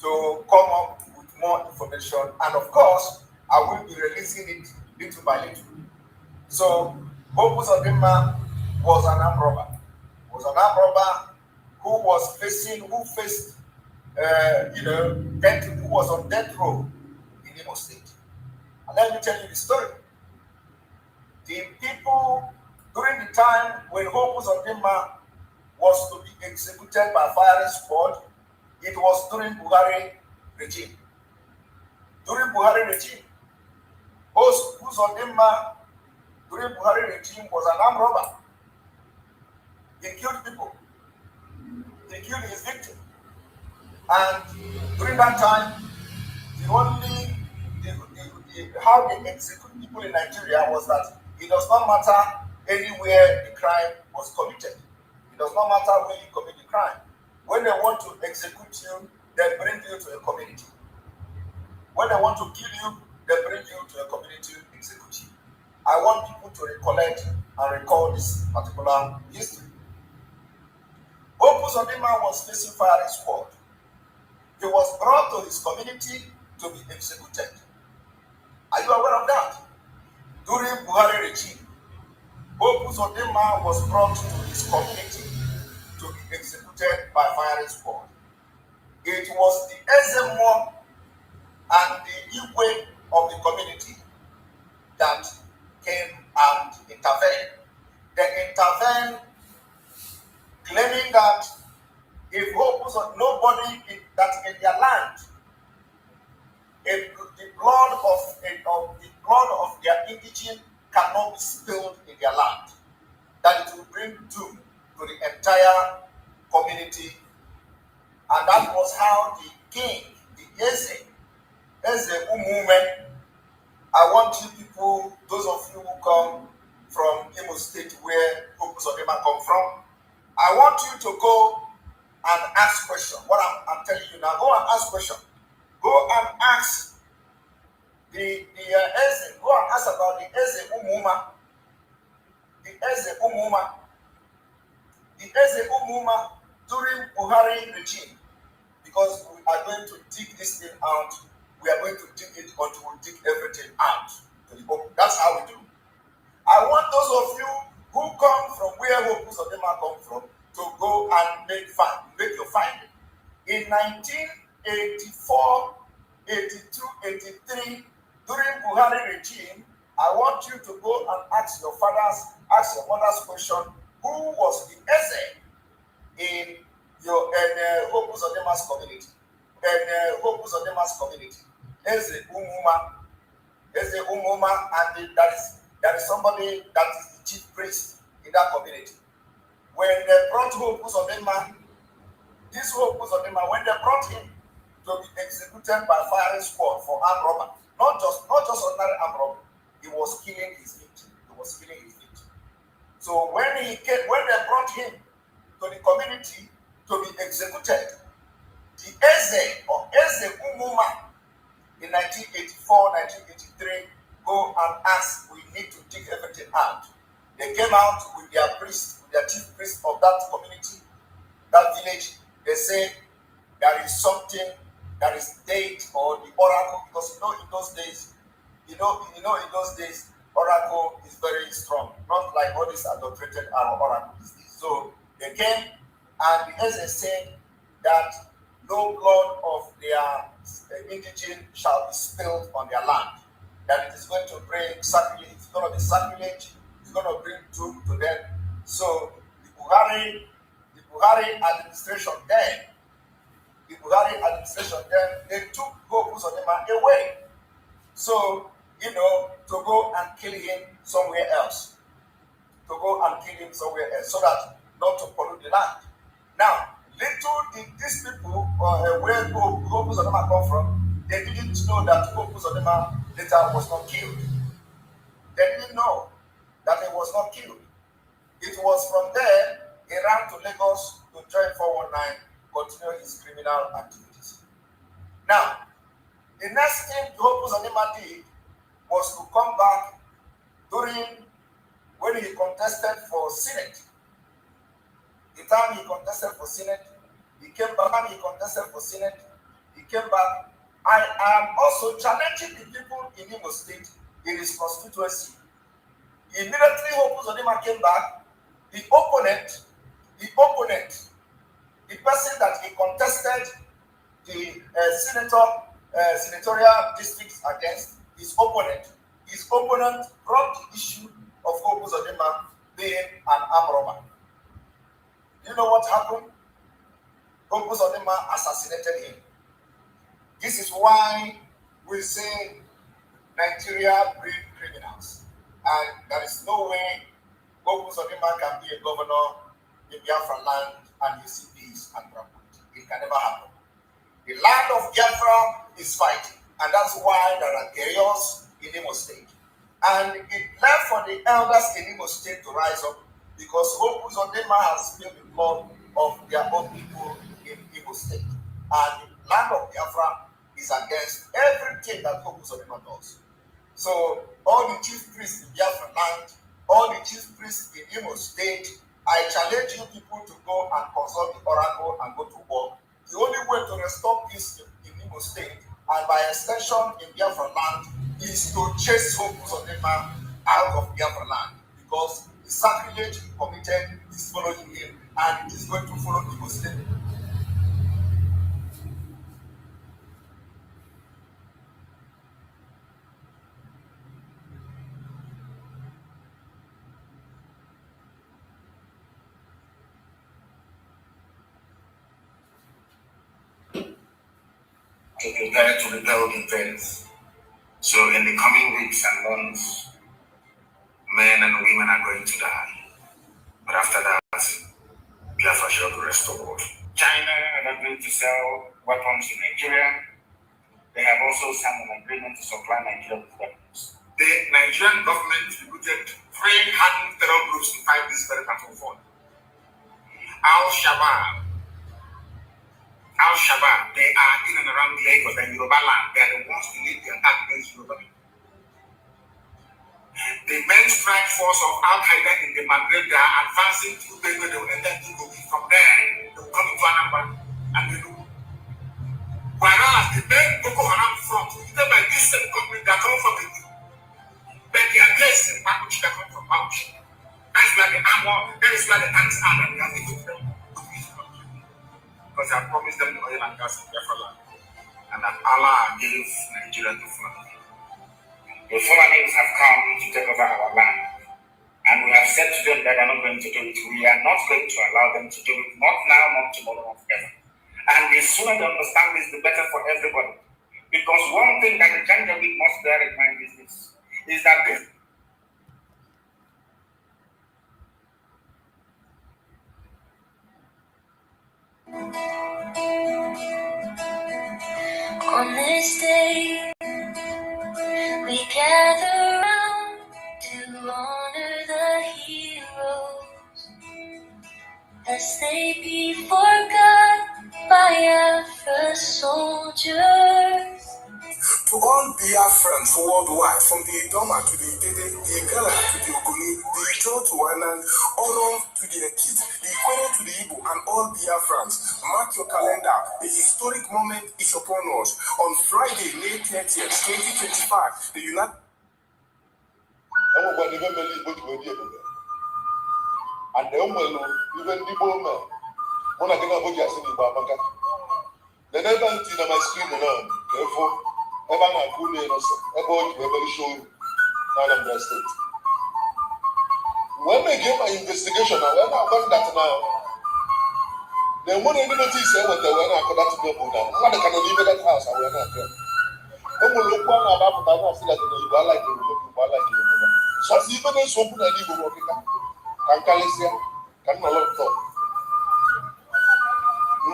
to come up with more information, and of course, I will be releasing it little by little. So, Hope Uzodinma was an armed robber. Who faced, who was on death row in Imo State. And let me tell you the story. The people during the time when Hope Uzodinma was to be executed by firing squad, it was during Buhari regime. During Buhari regime, Uzodinma during Buhari regime was an armed robber. He killed people. He killed his victim. And during that time, how they execute people in Nigeria was that it does not matter anywhere the crime was committed. It does not matter where you commit the crime. When they want to execute you, they bring you to a community. When they want to kill you, they bring you to a community to execute you. I want people to recollect and recall this particular history. Hope Uzodinma was facing firing squad. He was brought to his community to be executed. Are you aware of that? During Buhari regime, Hope Uzodinma was brought to his community to be executed by firing squad. It was the Ezemo and the Igwe of the community that came and intervened. They intervened, claiming that if Hope was nobody that in their land, if the blood of their indigene cannot be spilled in their land, that it will bring doom to the entire community. And that was how the king, the Eze Umume, I want you people, those of you who come from Imo State where Hope Uzodinma come from, I want you to go and ask questions. What I'm telling you now, go and ask questions. Go and ask the Eze. Go and ask about the Eze Umuma. The Eze Umuma. The Eze Umuma during Buhari regime. Because we are going to dig this thing out. We are going to dig it until we dig everything out to the open. That's how we do. I want those of you who come from where Hope Uzodinma come from to go and make your finding. In 1984, 82, 83, during Buhari regime, I want you to go and ask your mother's question, who was the Eze in your Hope Uzodinma's community? Hope Uzodinma's community. Eze Umuma, and there is somebody that is the chief priest in that community. When they brought Hope Uzodinma, when they brought him to be executed by firing squad for armed robbery, not just ordinary armed robbery, he was killing his victim. So when they brought him to the community to be executed, the Eze Umuma in 1984, 1983, go and ask, we need to dig everything out. They came out with their priest, with their chief priest of that community, that village. They say there is something that is date or the oracle, because in those days, in those days, oracle is very strong, not like all these adulterated oracle these days. So they came, and the essence said that no blood of their indigene shall be spilled on their land. That it is going to bring sacrilege. It's going to be sacrilege. It's going to bring doom to them. So the Buhari administration then, they took Hope Uzodinma away. So, to go and kill him somewhere else. So that not to pollute the land. Now, little did these people, where Hope Uzodinma come from, they didn't know that Hope Uzodinma later was not killed. They didn't know that he was not killed. It was from there he ran to Lagos to join 419, continue his criminal activities. Now, the next thing Hope Uzodinma did was to come back when he contested for Senate. The time he contested for Senate, he came back. I am also challenging the people in Imo State in his constituency. Immediately Hope Uzodinma came back, the opponent, the person that he contested the senatorial districts against, his opponent brought the issue of Hope Uzodinma being an armed robber. You know what happened? Hope Uzodinma assassinated him. This is why we say Nigeria breed criminals, and there is no way Hope Uzodinma can be a governor in Biafra land and you see peace and tranquility. It can never happen. The land of Biafra is fighting, and that's why there are chaos in Imo State. And it left for the elders in Imo State to rise up, because Hope Uzodinma has spilled the blood of their own people in Imo State. And the land of Biafra is against everything that Hope Uzodinma does. So all the chief priests in Biafra land, all the chief priests in Imo State, I challenge you people to go and consult the oracle and go to war. The only way to restore peace in Imo State, and by extension in Biafra land, is to chase Hope Uzodinma out of Biafra land, because the sacrilege he committed is following him, and it is going to follow Imo State. To prepare to repel the invaders. So in the coming weeks and months, men and women are going to die. But after that, Biafra shall be restored. China are agreed to sell weapons to Nigeria. They have also signed an agreement to supply Nigeria with weapons. The Nigerian government recruited 3 hardened terror groups to fight this very battlefront. Al-Shabaab, they are in and around Lagos and Yoruba land. They are the ones to lead the attack against Yoruba. The main strike force of Al-Qaeda in the Maghreb, they are advancing through Benue. They will enter Kogi. From there, they will come into Anambra and they will. Whereas the main Boko Haram front, led by this same company that come from the but they are placed in Bakuchi that come from Bakuchi. That's where the armor, that is where the tanks are, and they have to give them good wisdom. Because I promised them the oil and gas in Biafra land, and that Allah gave Nigeria to Fulani. The Fulanis have come to take over our land, and we have said to them that they are not going to do it. We are not going to allow them to do it, not now, not tomorrow, not ever. And the sooner they understand this, the better for everybody. Because one thing that the Janjaweed must bear in mind is this, is that this on this day, we gather round to honor the heroes as they be forgot by Biafra soldiers. To all Biafrans worldwide, from the Idoma to the Idede, the Igala to the Ogoni, the Ijo to Anan, Oron to the Ekit, the Ikwere to the Igbo, and all Biafrans, mark your calendar. The historic moment is upon us. On Friday, May 30th, 2025, the United... And the even the woman, when I get a book, I see the Babaka. The never see my screen alone, therefore, ever not good enough, about very sure, none of the state. When they gave my investigation, I went out that now. The money notice when they went out that to go down. What can leave that house? I went out there. When we look about the house, that you are like you. So, even a soap that you will work Kankalesia, Kanalotto.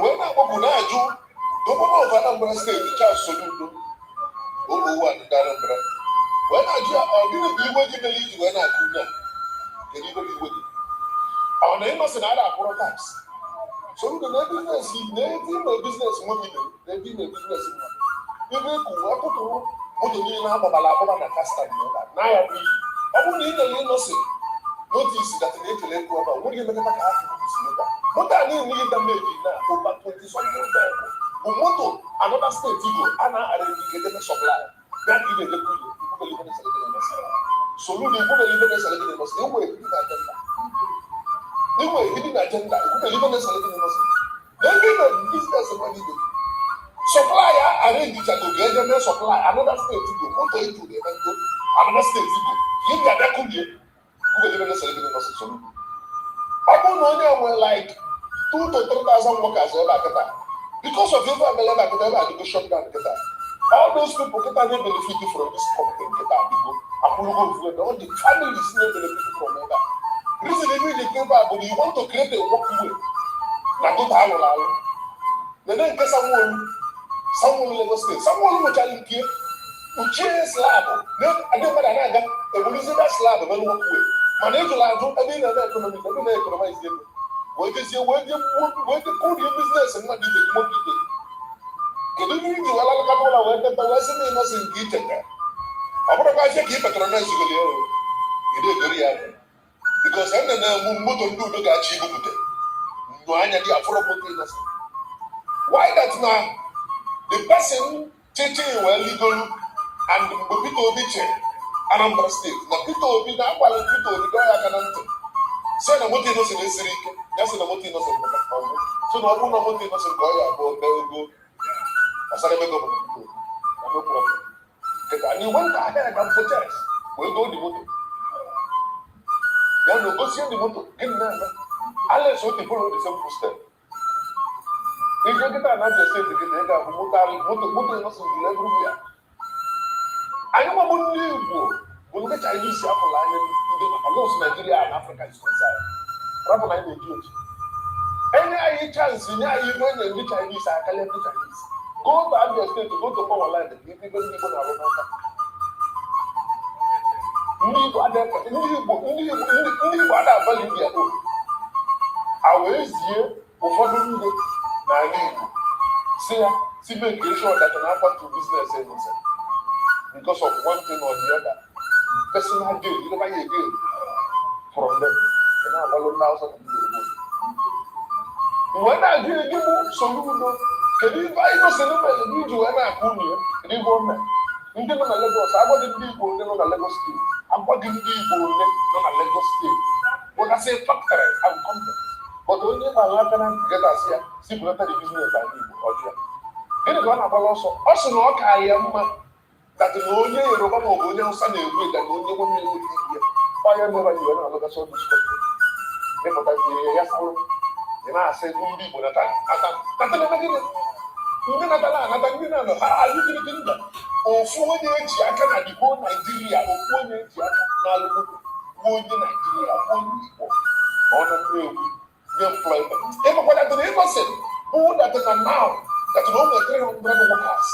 When I go to Naju, Governor of Anambra State, Charles Soludo, who won the Anambra. When I didn't believe what you believe when I do that. Can you believe it? Our name was another products. So the business, they did a business money, they did a business in money. You will go up to what you need now, Balabama and Castan. Now I need a little notice that they can let go about what you make a what I need them maybe now over 20 something there. Umoto, another state, Anna, I get a supply. That is the people believe in the so you believe in the celebrity must no way in the agenda. No way in the agenda, you believe in the celebrity must. Then give a business and money. Supplier, arrange it to get them supply, another state to go, what to do, another state to go. Give that could be. I were like 2,000 to 3,000 workers because of people shut down. All those people get benefited from this company. All the families benefit from that. Reason they came back, but you want to create a working way. Then get someone will state, someone will challenge you. Change slab. Then I don't know that slab will work with. Manage I mean, economy, economy is different. What is your way? What the code your business and what did you want to do? Can you do a lot of work that the lesson is not in kitchen there? I'm going to keep a tronas you did very hard. Because I'm going to do the achieve it. No, I need affordable. Why that now? The person teaching well legal and the people teaching. Anambra State. Now, people will be now while people will be going to say, I'm not innocent in Syria. That's not what innocent. So, no one of what innocent go. I said, I'm going to go. No problem. And you want to have a protest. We'll go the motor. Then we'll go see the motor. Give me that. Unless what people will be some step. If you get another state, you get a motor innocent in every year. I know about you. When we get Chinese Apple line, Nigeria and Africa is concerned. Rather than the Jews. Any chance in your even the Chinese are calling the Chinese. Go back to the state to go to power line. People are need other value their own. Our is here for see make sure that can happen to business because of one thing or the other. Personal gain, you never get gain from them. And I follow thousands of people. When I give you some people, can you buy no cinema and you do an accounting? And you go, you don't know Lagos. I want the people, they know the Lagos state. I'm working people, they know the Lagos state. When I say factory, I'm content. But when you are laughing and get us here, see, better the business I do. Then you go on about also not I am. That the only Yoruba or Ghanaian son is with and only one you would hear. Fire never you and another sort of scripture. Therefore, that's the yes, and I said, who people that I never did it. You never know how you did it. Or 4 years, I cannot be born Nigeria or 4 years, now look, Nigeria, one people. On a new employment. Everybody at the innocent, who that is now that you know 300 workers.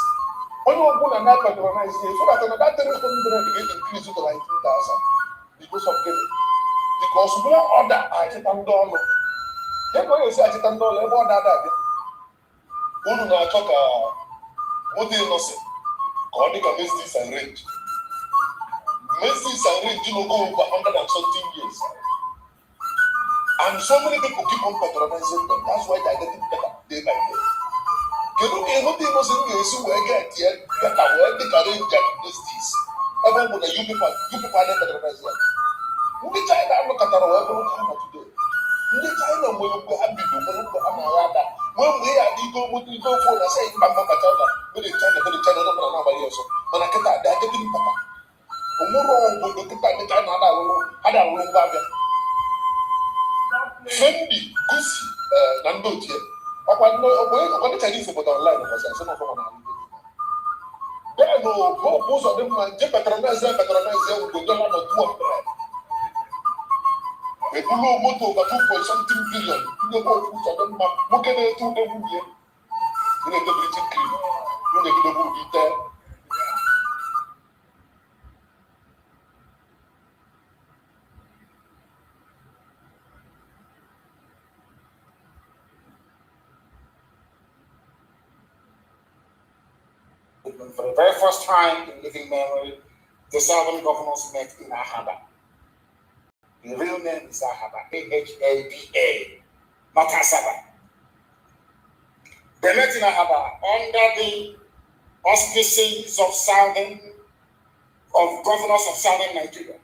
When you open an app and organize it, so that another 300 increase to like 2,000 because of giving. Because more order I get $10. Then when you say I get $10, more order that. Who do not talk what is nothing? God can make this and range. Messi and range, go over 100 and something years. And so many people keep on patronizing them. That's why they're getting better day by day. You know, people say, we get here, better, we can range against this. Everyone, you people are not patronizing. Ndị China anọkọtara wee bụrụ ha nọ today. Ndị China nwere mgbe ha bido nwere mgbe ha na-agha ada nwee mgbe ya adịgo motigo fon na sị mba mba China bere China ọbụla na-agbaghị ọzọ mana kịta adị agịdị mpata ụmụrụ obodo kịta ndị China ha na-arụrụ ngwa abịa Fendi Gucci na ndị otie ọkwa Chinese obodo online ọbọchị asị n'ọfọ na ya na ụzọ dị mma je patronize ugbo dọla nọ 200 a blue motor over 2.something billion. You know what of them, look at it to the movie. You know the British cream. You know the movie there. For the very first time in living memory, the Southern governors met in Ahaba. The real name is Ahaba, A-H-A-B-A, not Asaba. They met in Ahaba under the auspices of governors of Southern Nigeria.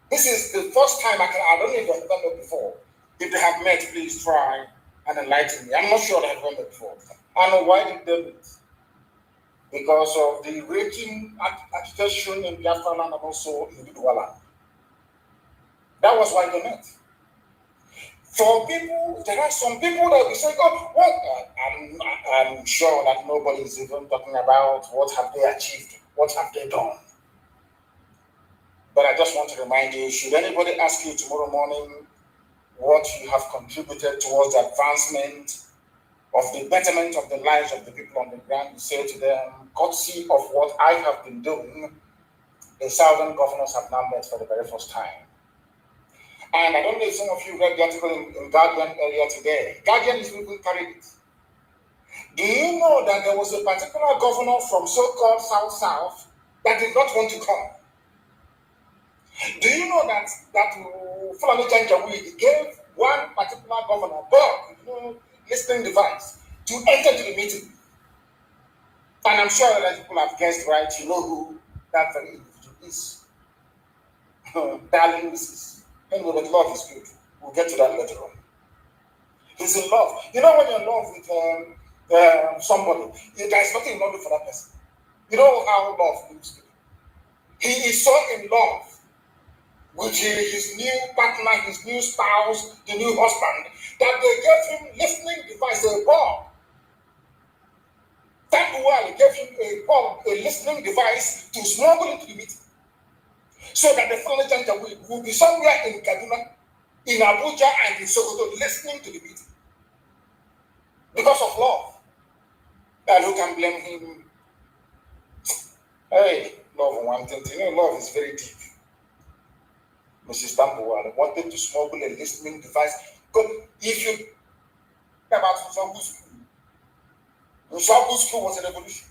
This is the first time I don't even remember before. If they have met, please try and enlighten me. I'm not sure they have done that before. I know why did they meet? Because of the raging agitation in Biafra land and also in Duduala. That was why they met. For people, there are some people that will say, oh, what? I'm sure that nobody is even talking about what have they achieved, what have they done. But I just want to remind you, should anybody ask you tomorrow morning what you have contributed towards the advancement of the betterment of the lives of the people on the ground, you say to them, courtesy of what I have been doing, the Southern governors have now met for the very first time. And I don't know if some of you read the article in Guardian earlier today. Guardian is people carried it. Do you know that there was a particular governor from so-called South that did not want to come? Do you know that Fulani Janjaweed gave one particular governor, listening device, to enter to the meeting? And I'm sure that people have guessed right, you know who that very individual is. Darling Mrs. Anyway, but love is good. We'll get to that later on. He's in love. You know when you're in love with somebody, there's nothing wrong for that person. You know how love moves people. He is so in love with his new partner, his new spouse, the new husband, that they gave him listening device, a bomb. Tambuwal gave him a bomb, a listening device to smuggle into the meeting. So that the Fulani Janjaweed will be somewhere in Kaduna, in Abuja, and in Sokoto listening to the meeting. Because of love. And who can blame him? Hey, love one thing. You know, love is very deep. Mrs. Tambuwal wanted to smuggle a listening device. Because if you think about Nsobu School, Nsobu School was a revolution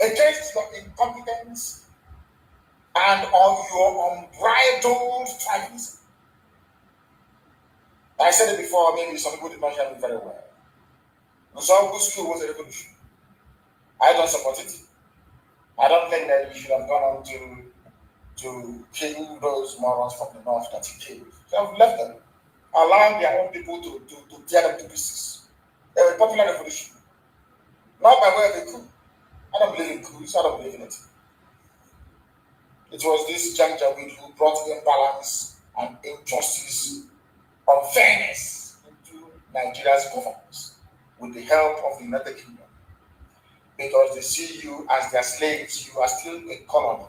against your incompetence and on your unbridled tribalism. I said it before, maybe some people did not hear me very well. Nsobu School was a revolution. I don't support it. I don't think that we should have gone on to kill those morons from the north that he killed. So I've left them, allowing their own people to tear them to pieces. A popular revolution. Not by way of a coup. I don't believe in coups, I don't believe in it. It was this Janjaweed who brought imbalance and injustice, unfairness into Nigeria's governance with the help of the United Kingdom. Because they see you as their slaves, you are still a colony.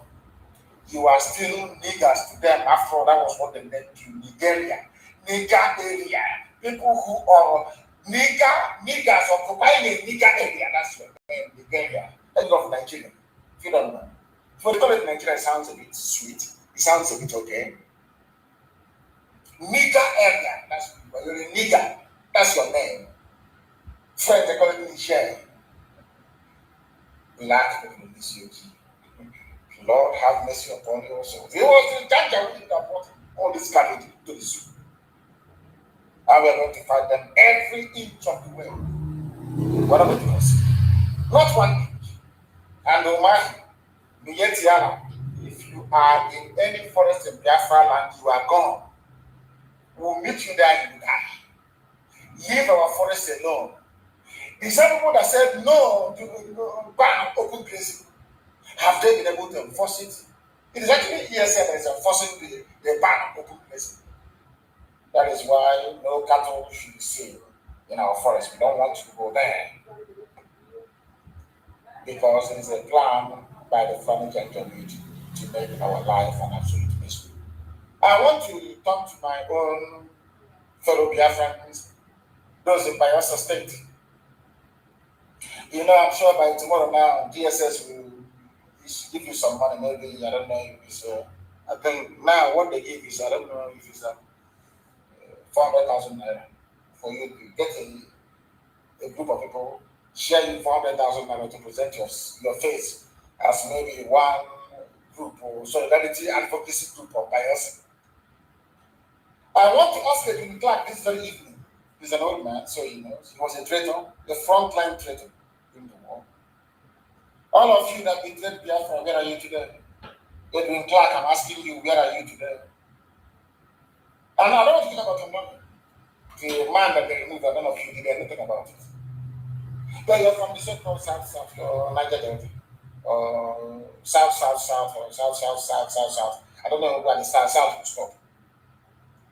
You are still niggers to them. After all, that was what they meant to Nigeria. Nigger area. People who are niggers occupying a nigger area. That's your name, Nigeria. End of Nigeria. If you don't know. If you call it Nigeria, it sounds a bit sweet. It sounds a bit okay. Nigger area. That's you're a nigger. That's your name. French, they call it Niger. Black people in this UK. Lord have mercy upon your soul. He was the judge that brought all this cattle to the zoo. And we are going to fight them every inch of the way. Whatever it was. Not 1 inch. And if you are in any forest in Biafra land, you are gone. We'll meet you there, you die. Leave our forest alone. The same people that said no to ban open grazing, have they been able to enforce it? It is actually ESL that is enforcing the ban on open grazing. That is why no cattle should be seen in our forest. We don't want to go there. Because it is a plan by the Fulani community to make our life an absolute misery. I want to talk to my own fellow Biafrans, those in Bayelsa State. You know, I'm sure by tomorrow now, DSS will give you some money. Maybe, I don't know if it's, I think now what they give is, I don't know if it's 400,000 naira for you to get a group of people share you 400,000 naira to present your face as maybe one group or solidarity advocacy group of Bayelsa. I want to ask Edwin Clark this very evening. He's an old man, so he knows. He was a traitor, the frontline traitor in the war. All of you that betrayed Biafra, where are you today? Edwin Clark, I'm asking you, where are you today? And I don't want to think about your money. The man that they removed, none of you did anything about it. But you're from the so-called South, or Niger Delta, or South, or South. I don't know where the South will stop.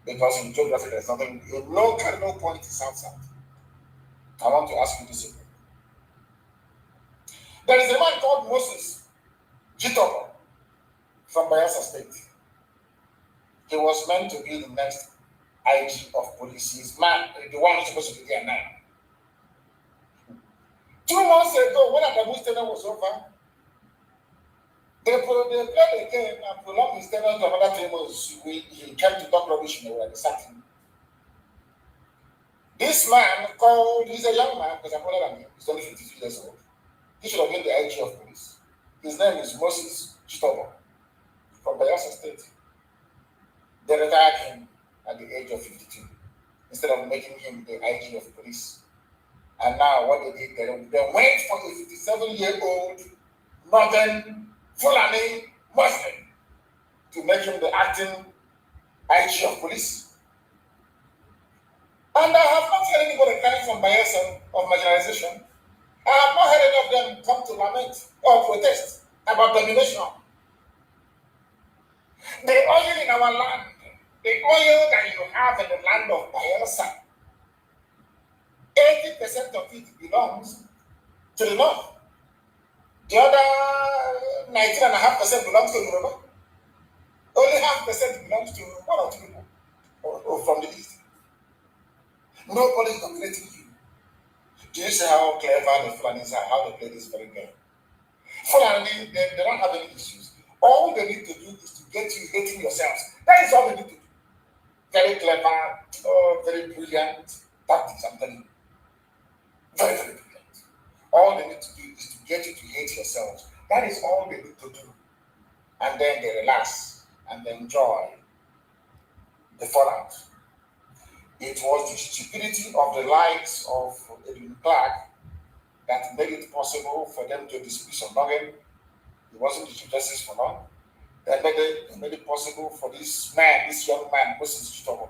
Because in geography, there's nothing, no cardinal point is South. I want to ask you this. There is a man called Moses Jitopo from Bayelsa State. He was meant to be the next IG of police. He's man, the one who's supposed to be there now. 2 months ago, when the tenure was over, they played the game and prolonged his tenure to another 3 months. He came to talk rubbish in the way they sacked him. This man called, he's a young man because I'm older than him, he's only 52 years old. He should have been the IG of police. His name is Moses Chitobo from Bayelsa State. They retired him at the age of 52 instead of making him the IG of police. And now what they did, they went for a 57-year-old northern Fulani Muslim to make him the acting IG of police. And I have not heard anybody crying from Bayelsa of marginalization. I have not heard any of them come to lament or protest about domination. The oil in our land, the oil that you have in the land of Bayelsa, 80% of it belongs to the north. The other 19.5% belongs to Yoruba. Only 0.5% belongs to 1 or 2 people or from the east. Nobody is dominating you. Do you see how clever the Fulanis are, how they play this very game? Fulani, they don't have any issues. All they need to do is to get you hating yourselves. That is all they need to do. Very clever, very brilliant tactics, I'm telling you. Very, very brilliant. All they need to do is to get you to hate yourselves. That is all they need to do. And then they relax and they enjoy the fallout. It was the stupidity of the likes of Edwin Clark that made it possible for them to dismiss Onogen. He wasn't the Chief Justice for long. They made it possible for this man, this young man, Moses Chitobo,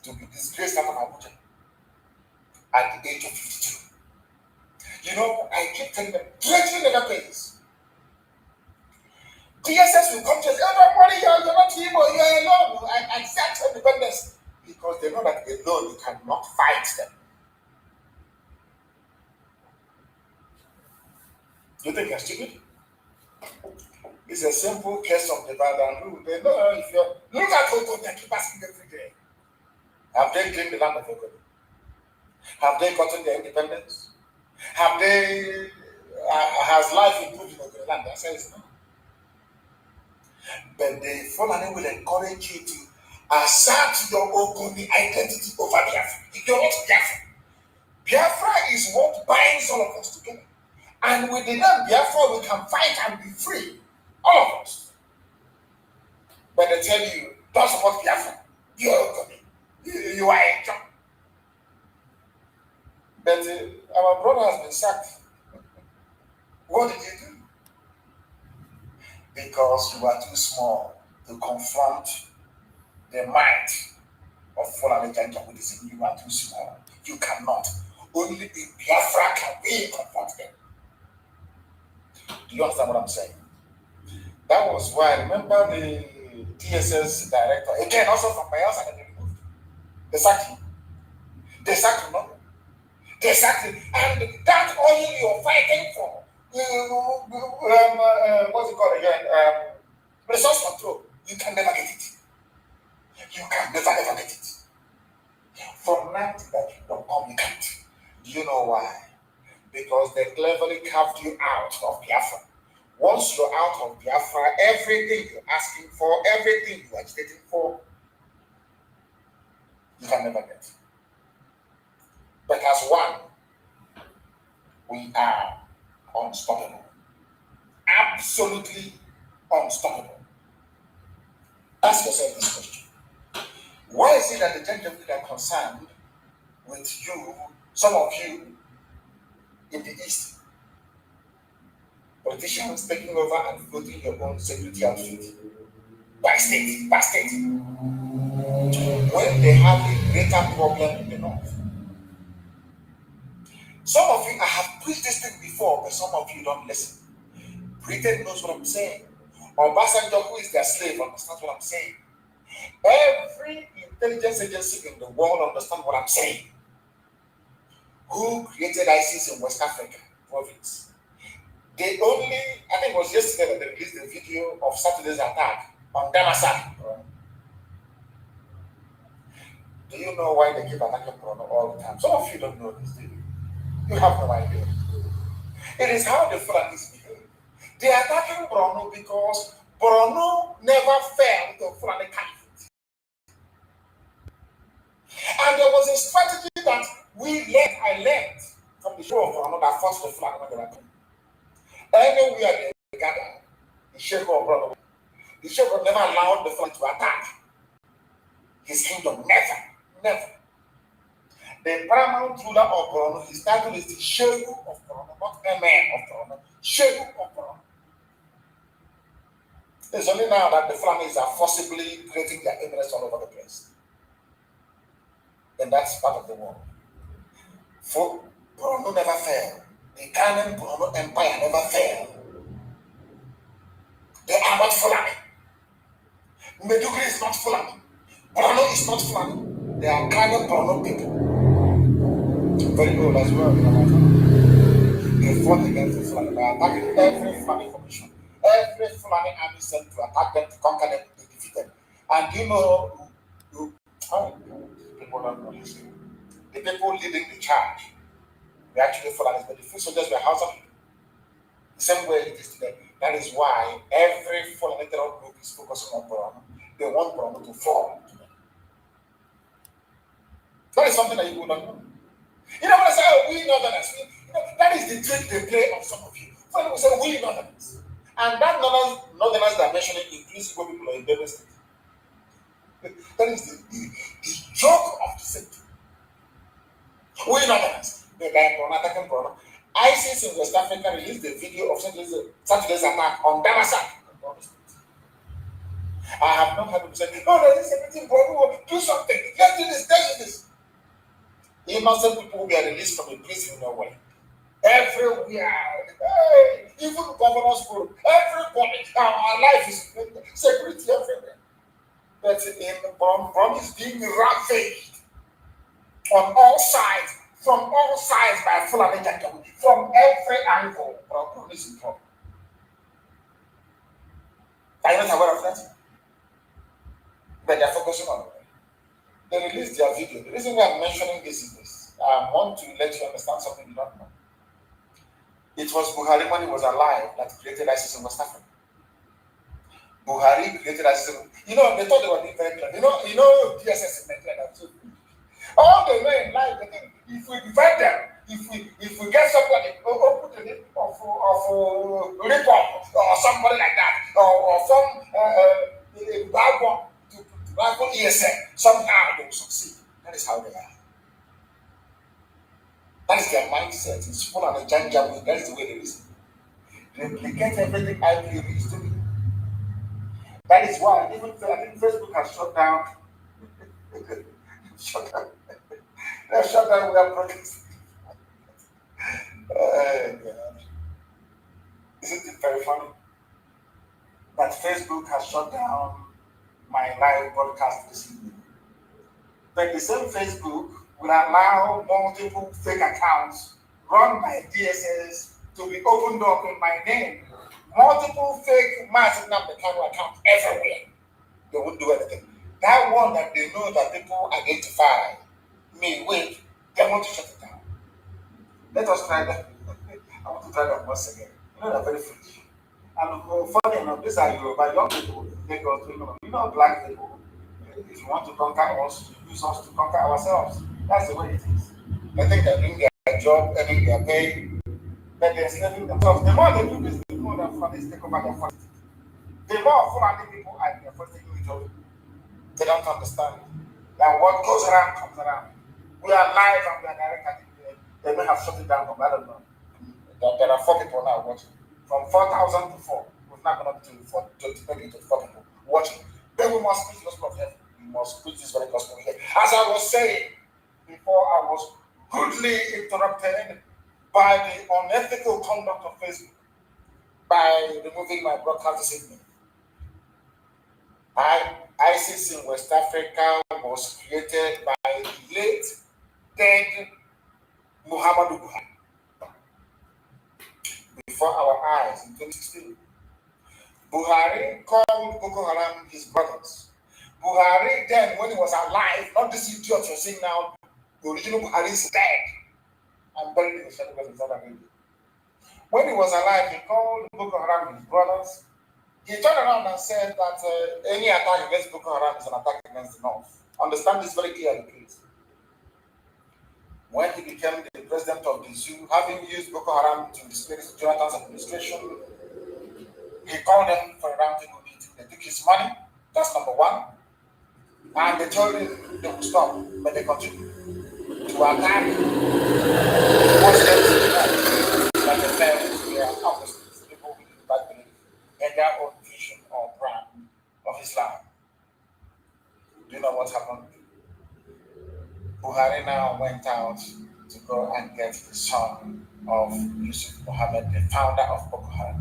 to be disgraced out of Abuja at the age of 52. You know, I keep telling them, treachery never pays. DSS will come to us, everybody, you're not Igbo, you're alone. I accept independence. Because they know that alone you cannot fight them. You think you're stupid? It's a simple case of divide and rule. They know if you're. Look at Ogo, they keep asking every day. Have they claimed the land of Ogo? Have they gotten their independence? Have they. Has life improved in Ogo land? The answer is no. But the Fulani will encourage you to assert your Ogoni identity over Biafra. You're not Biafra. Biafra is what binds all of us together. And with the name Biafra, we can fight and be free. All of us. But they tell you, don't support Biafra. You are a job. But our brother has been sacked. What did you do? Because you are too small to confront the might of Fulani Janjaweedism. You are too small. You cannot. Only in Biafra can we confront them. Do you understand what I'm saying? That was why I remember the DSS director, again, also from my house, and they removed. They sacked him. They sacked him, no? They sacked him. And that oil you're fighting for, what's it called again? Resource control. You can never get it. You can never ever get it. From now to that, you don't come, you can't. Do you know why? Because they cleverly carved you out of Biafra. Once you're out of Biafra, everything you're asking for, everything you're agitating for, you can never get. But as one, we are unstoppable. Absolutely unstoppable. Ask yourself this question. Why is it that the gentlemen are concerned with you, some of you in the East, politicians taking over and floating your own security outfit by state, when they have a greater problem in the North? Some of you, I have preached this thing before, but some of you don't listen. Britain knows what I'm saying. Obasanjo, who is their slave, understands what I'm saying. Every intelligence agency in the world understands what I'm saying. Who created ISIS in West Africa province? They only, I think it was yesterday that they released the video of Saturday's attack on Damasak. Do you know why they keep attacking Bruno all the time? Some of you don't know this, do you? You have no idea. It is how the Fulanis behave. They are attacking Bruno because Bruno never fell to Fulani Caliphate. And there was a strategy that I learned from the show of Bruno that fought the Fulani when they were coming. Anywhere they gather, the Sheikh of Bruno, the Sheikh never allowed the Fulani to attack his kingdom. Never. The paramount ruler of Bruno, his title is the Sheikh of Bruno, not Emir of Bruno, Sheikh of Bruno. It's only now that the Fulanis are forcibly creating their emirates all over the place. And that's part of the world. For Bruno never fell. The Ghanaian Bruno Empire never fell. They are not Fulani. Medugri is not Fulani. Bruno is not Fulani. They are Ghanaian Bruno people. Very old as well. They fought against the Fulani by attacking every Fulani formation. Every Fulani army sent to attack them, to conquer them, to defeat them. And you know, people don't know this. The people leading the charge were actually Fulanis, but the foot soldiers were Hausa people. The same way it is today. That is why every Fulani terror group is focusing on Bruno. They want Bruno to fall. That is something that you will not know. You know when I say, oh, we Northerners, that is the trick they play on some of you. Some people say, we Northerners. And that Northerners that I'm mentioning includes Igbo people in Benue State. That is the joke of the state. We Northerners, they like attacking Bruno. ISIS in West Africa released the video of Saturday's attack on Damasak. I have not heard people say, oh, there is everything, Bruno, do something. Let's do this. Innocent people were released from the prison in Norway. Everywhere, even governors, everybody, our life is security everywhere. But in Brom is being ravaged on all sides, by Fulani Janjaweed, from every angle. Brom is in trouble. Are you not aware of that? But they are focusing on it. They released their video. The reason why I'm mentioning this is this. I want to let you understand something you don't know. It was Buhari when he was alive that created ISIS in West Africa. Buhari created ISIS. They thought they were doing very clever. DSS in Nigeria. All they know in life, they think if we divide them, if we get somebody, put the name of Ripon or somebody like that, That is their mindset. It's full of a janjaweed. That is the way they reason. Replicate everything I used to be. That is why even I think Facebook has shut down. shut down. They have shut down without protest. God. Isn't it very funny that Facebook has shut down my live broadcast this evening? But the same Facebook will allow multiple fake accounts run by DSS to be opened up in my name. Multiple fake massive number accounts everywhere. They won't do anything. That one that they know that people identify me with, they want to shut it down. Let us try that. I want to try that once again. You know, they're very foolish. And funny enough, these are Yoruba young people. They go to, black people. If you want to conquer us, you use us to conquer ourselves. That's the way it is. They think they're doing their job, earning their pay, but they're enslaving themselves. The more they do this, the more their families take over their families. The more Fulani people are in their families taking it over. They don't understand that what goes around comes around. We are live and we are direct. They may have shut it down, but I don't know. There are 4 people now watching. From 4,000 to 4. We've not gone up to 4 people watching. Then we must preach the gospel of heaven. We must preach this very gospel here. As I was saying before, I was rudely interrupted by the unethical conduct of Facebook by removing my broadcast this evening. ISIS in West Africa was created by the late dead Muhammadu Buhari before our eyes in 2016. Buhari called Boko Haram his brothers. Buhari then, when he was alive, not this idiot you're seeing now, the original Buhari is dead and buried in the Shadowlands in South Arabia. When he was alive, he called Boko Haram his brothers. He turned around and said that any attack against Boko Haram is an attack against the North. Understand this very clearly, please. When he became the president of the zoo, having used Boko Haram to displace Jonathan's administration, he called them for a roundtable meeting. They took his money, that's number one. And they told him they would stop, but they continued to attack Muslims like the parents were opposites, people who did not believe in their own vision or brand of Islam. Do you know what happened? Buhari now went out to go and get the son of Yusuf Mohammed, the founder of Boko Haram.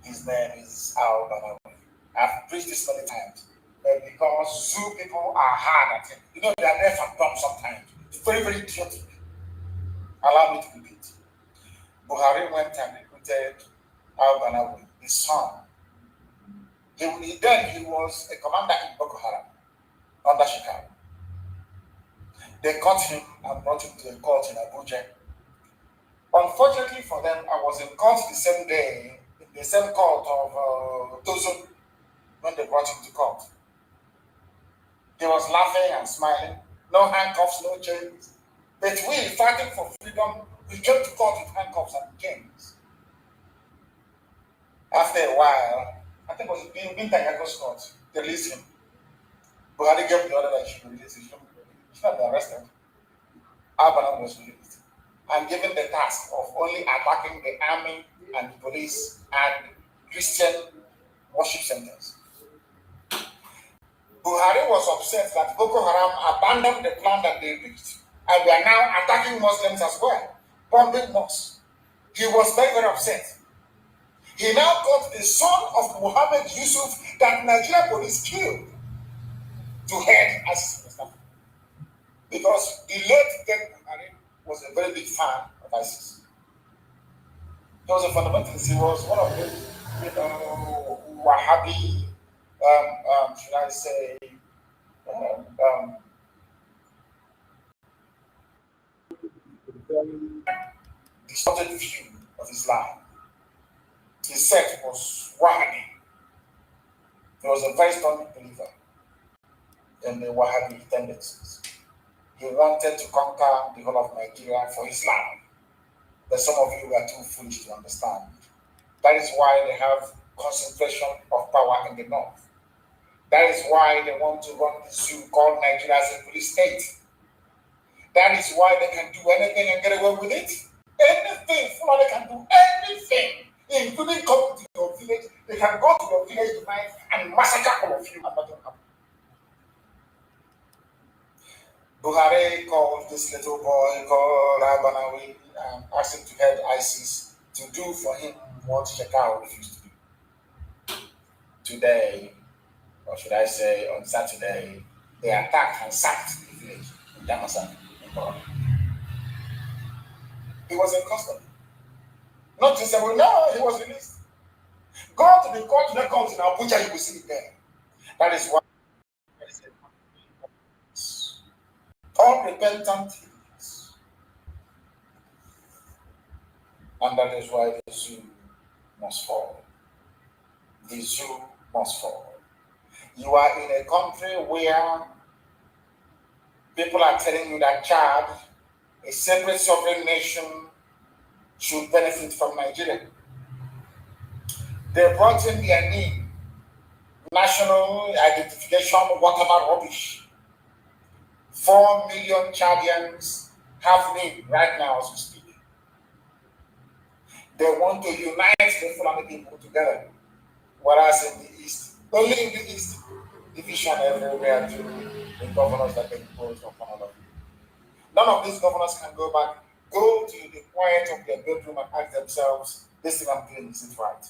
His name is Al-Banawi. I've preached this many times. But because zoo people are hard at it, they are there for dumb sometimes. It's very, very idiotic. Allow me to repeat. Buhari went and recruited Al-Banawi, his son. He was a commander in Boko Haram under Chicago. They caught him and brought him to a court in Abuja. Unfortunately for them, I was in court the same day, in the same court of Tozun, when they brought him to court. He was laughing and smiling, no handcuffs, no chains. But we, fighting for freedom, we came to court with handcuffs and chains. After a while, I think it was in Tangako's court, they released him. Buhari gave the order that he should release him. He should not be arrested. Al-Banawi was released and given the task of only attacking the army and the police and Christian worship centers. Buhari was upset that Boko Haram abandoned the plan that they reached and they are now attacking Muslims as well, bombing mosques. He was very, very upset. He now got the son of Muhammad Yusuf that Nigeria police killed to head as because the late dead Buhari was a very big fan of ISIS. He was a fundamentalist. He was one of the Wahhabi, should I say, distorted view of Islam. His sect was Wahhabi. He was a very strong believer in the Wahhabi tendencies. He wanted to conquer the whole of Nigeria for Islam. But some of you are too foolish to understand. That is why they have concentration of power in the north. That is why they want to run the zoo called Nigeria as a police state. That is why they can do anything and get away with it. Anything, Fulani can do anything, including coming to your village. They can go to your village tonight and massacre all of you, and nothing will happen. Buhari called this little boy called Abanawi and asked him to head ISIS to do for him what Shekau refused to do. Today, or should I say on Saturday, they attacked and sacked the village in Damasak. He was in custody. Not to say, well, no, he was released. Go to the court, the court in Abuja, you will see it there. That is why unrepentant thieves. And that is why the zoo must fall. The zoo must fall. You are in a country where people are telling you that Chad, a separate sovereign nation, should benefit from Nigeria. They brought in their name, national identification, whatever rubbish. 4 million Chadians have name right now as we speak. They want to unite the Fulani people together, whereas in the East, only in the East, division everywhere to the governors that they impose upon all of you. None of these governors can go back, go to the quiet of their bedroom and ask themselves, this thing I'm doing, is it right?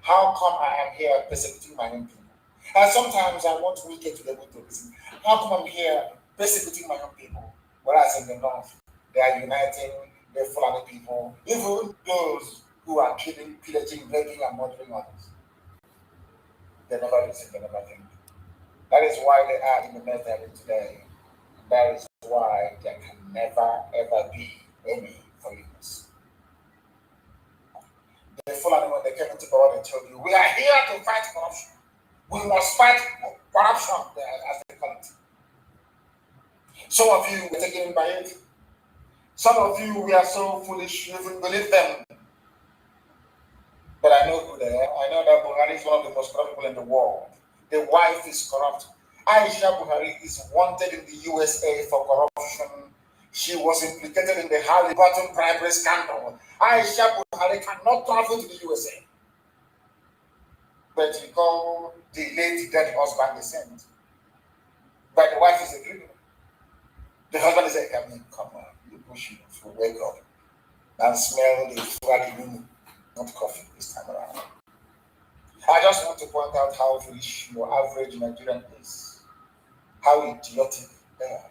How come I am here persecuting my own people? And sometimes I want to get to the root of this. How come I'm here persecuting my own people? Whereas in the North, they are uniting the Fulani people, even those who are killing, pillaging, raping, and murdering others. They never listen, they never think. That is why they are in the mess they're in today. That is why there can never, ever be any forgiveness. The Fulani, when they came into power, they told you, we are here to fight corruption. We must fight corruption, as they call it. Some of you were taken in by it. Some of you were so foolish you even believe them. But I know who they are. I know that Buhari is one of the most corrupt people in the world. The wife is corrupt. Aisha Buhari is wanted in the USA for corruption. She was implicated in the Halliburton bribery scandal. Aisha Buhari cannot travel to the USA. But you call the late dead husband the saint. But the wife is a criminal. The husband is like, I mean, come on, you push it to wake up and smell the Fulani women, not coffee this time around. I just want to point out how foolish your average Nigerian is. How idiotic they are.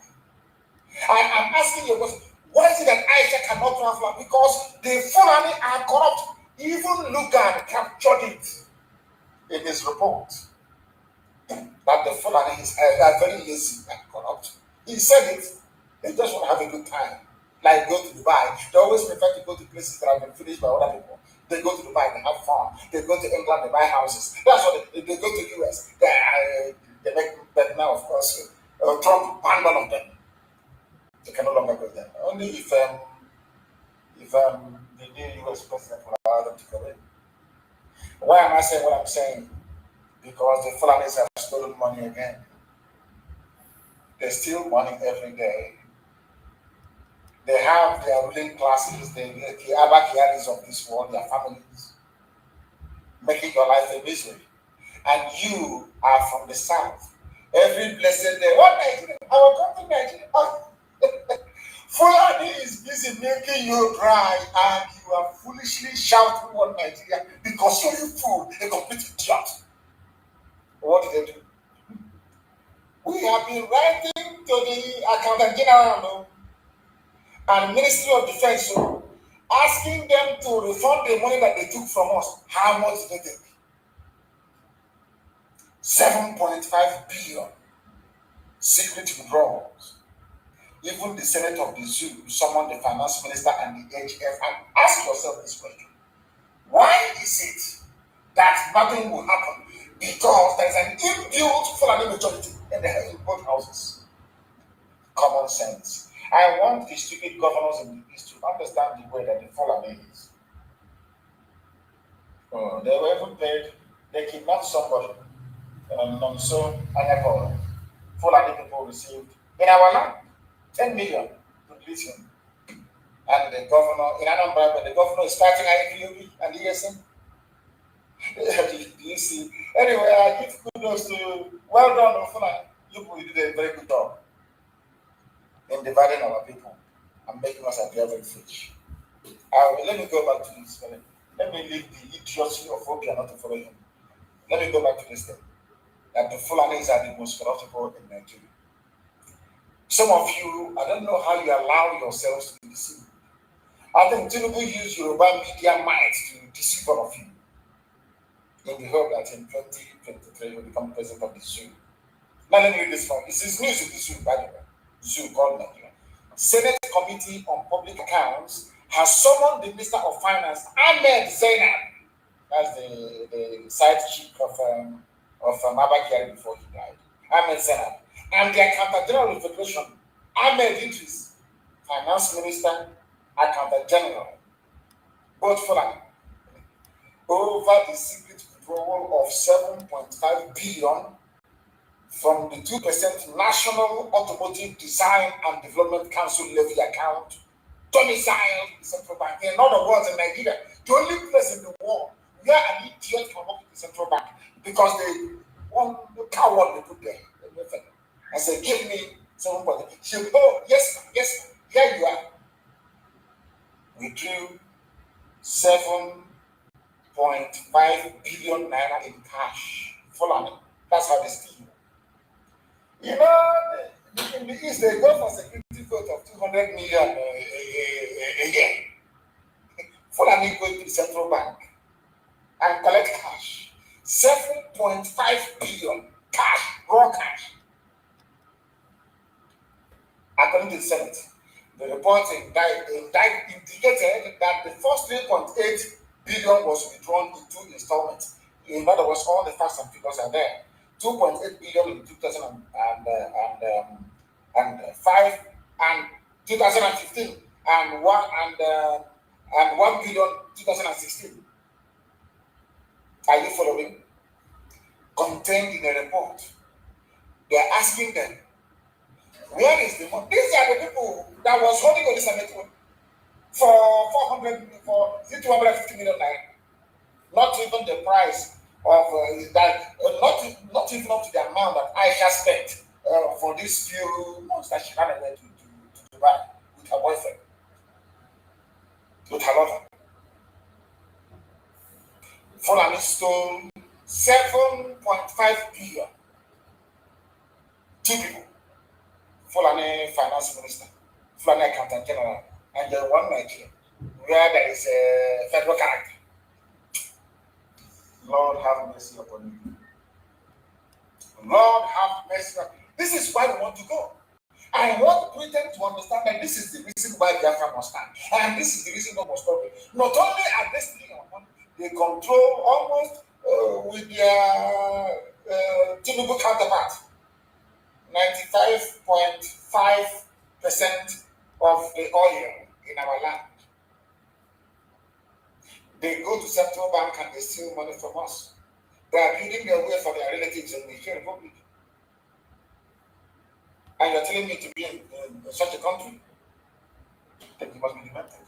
I am asking you a question. Why is it that Aisha cannot travel? Because the Fulani are corrupt. Even Lugard captured it in his report that the Fulani are very lazy and corrupt. He said it. They just want to have a good time. Like go to Dubai. They always prefer to go to places that have been finished by other people. They go to Dubai, they have fun. They go to England, they buy houses. That's what they go to US. They make better now, of course. Trump banned all of them. They can no longer go there. Only if the new US president will allow them to go in. Why am I saying what I'm saying? Because the Fulanis have stolen money again. They steal money every day. They have their ruling classes, the Abakianis of this world, their families, making your life a misery. And you are from the south. Every blessed day, what Nigeria? Our country, Nigeria. Fulani is busy making you cry, and you are foolishly shouting on Nigeria because you're a fool, a complete idiot. What did they do? We have been writing to the Accountant General and Ministry of Defense, asking them to refund the money that they took from us. How much did they take? 7.5 billion secret withdrawals. Even the Senate of the Zoo summoned the Finance Minister and the HF and ask yourself this question. Why is it that nothing will happen? Because there is an inbuilt Fulani majority in both houses. Common sense. I want the stupid governors in the East to understand the way that the Fulani is. They were even paid, they kidnapped somebody. So, Fulani people received in our land. 10 million to release him. And the governor, in Anambra, the governor is fighting IPOB and ESM. Do you see? Anyway, I give kudos to, well done, Ofuna. You did a very good job in dividing our people and making us appear very foolish. Let me go back to this. Let me leave the idiocy of Obia not to follow him. Let me go back to this thing. That the Fulanis are the most corruptible in Nigeria. Some of you, I don't know how you allow yourselves to be deceived. I think Tinubu used Yoruba media might to deceive all of you in the hope that in 2023 he will become president of the zoo. Now let me read this one. This is news of the zoo, by the way. Zoo called Nigeria. Senate Committee on Public Accounts has summoned the Minister of Finance, Ahmed Zainab. That's the side chick of Abakari before he died. Ahmed Zainab. And the Accountant General of the Federation, Ahmed Idris, Finance Minister, Accountant General, both Fulani, over the secret withdrawal of 7.5 billion from the 2% National Automotive Design and Development Council levy account domiciled in the central bank. In other words, in Nigeria, the only place in the world where an idiot can work in the central bank because they want the coward they put there. I said, give me 7.5. She said, oh, yes, here you are. We drew 7.5 billion naira in cash. Fulani. That's how they steal. You know, in the East, they go for security vote of 200 million a year. Fulani go to the central bank and collect cash. 7.5 billion cash, raw cash. According to the Senate, the report indicated that the first 3.8 billion was withdrawn in 2 installments. In other words, all the facts and figures are there. 2.8 billion in 2005 and 2015, and 1 billion 2016. Are you following? Contained in a report. They are asking them, where is the money? These are the people that was holding on this network for 250 million naira. Not even the price of that, not even up to the amount that Aisha spent for these few months that she ran away to Dubai with her boyfriend, with her lover. Fulani stole 7.5 billion. 2 people. Fulani Finance Minister, Fulani Accountant General, and one Nigeria, where there is a federal character. Lord have mercy upon you. Lord have mercy. This is why we want to go. I want Britain to understand that this is the reason why Biafra must stand. And this is the reason why we must stop it. Not only are they stealing our money, they control almost with their Tinubu counterpart. 95.5% of the oil in our land. They go to central bank and they steal money from us. They are building their way for their relatives in the Nigeria Republic. And you're telling me to be in such a country? I think you must be demented.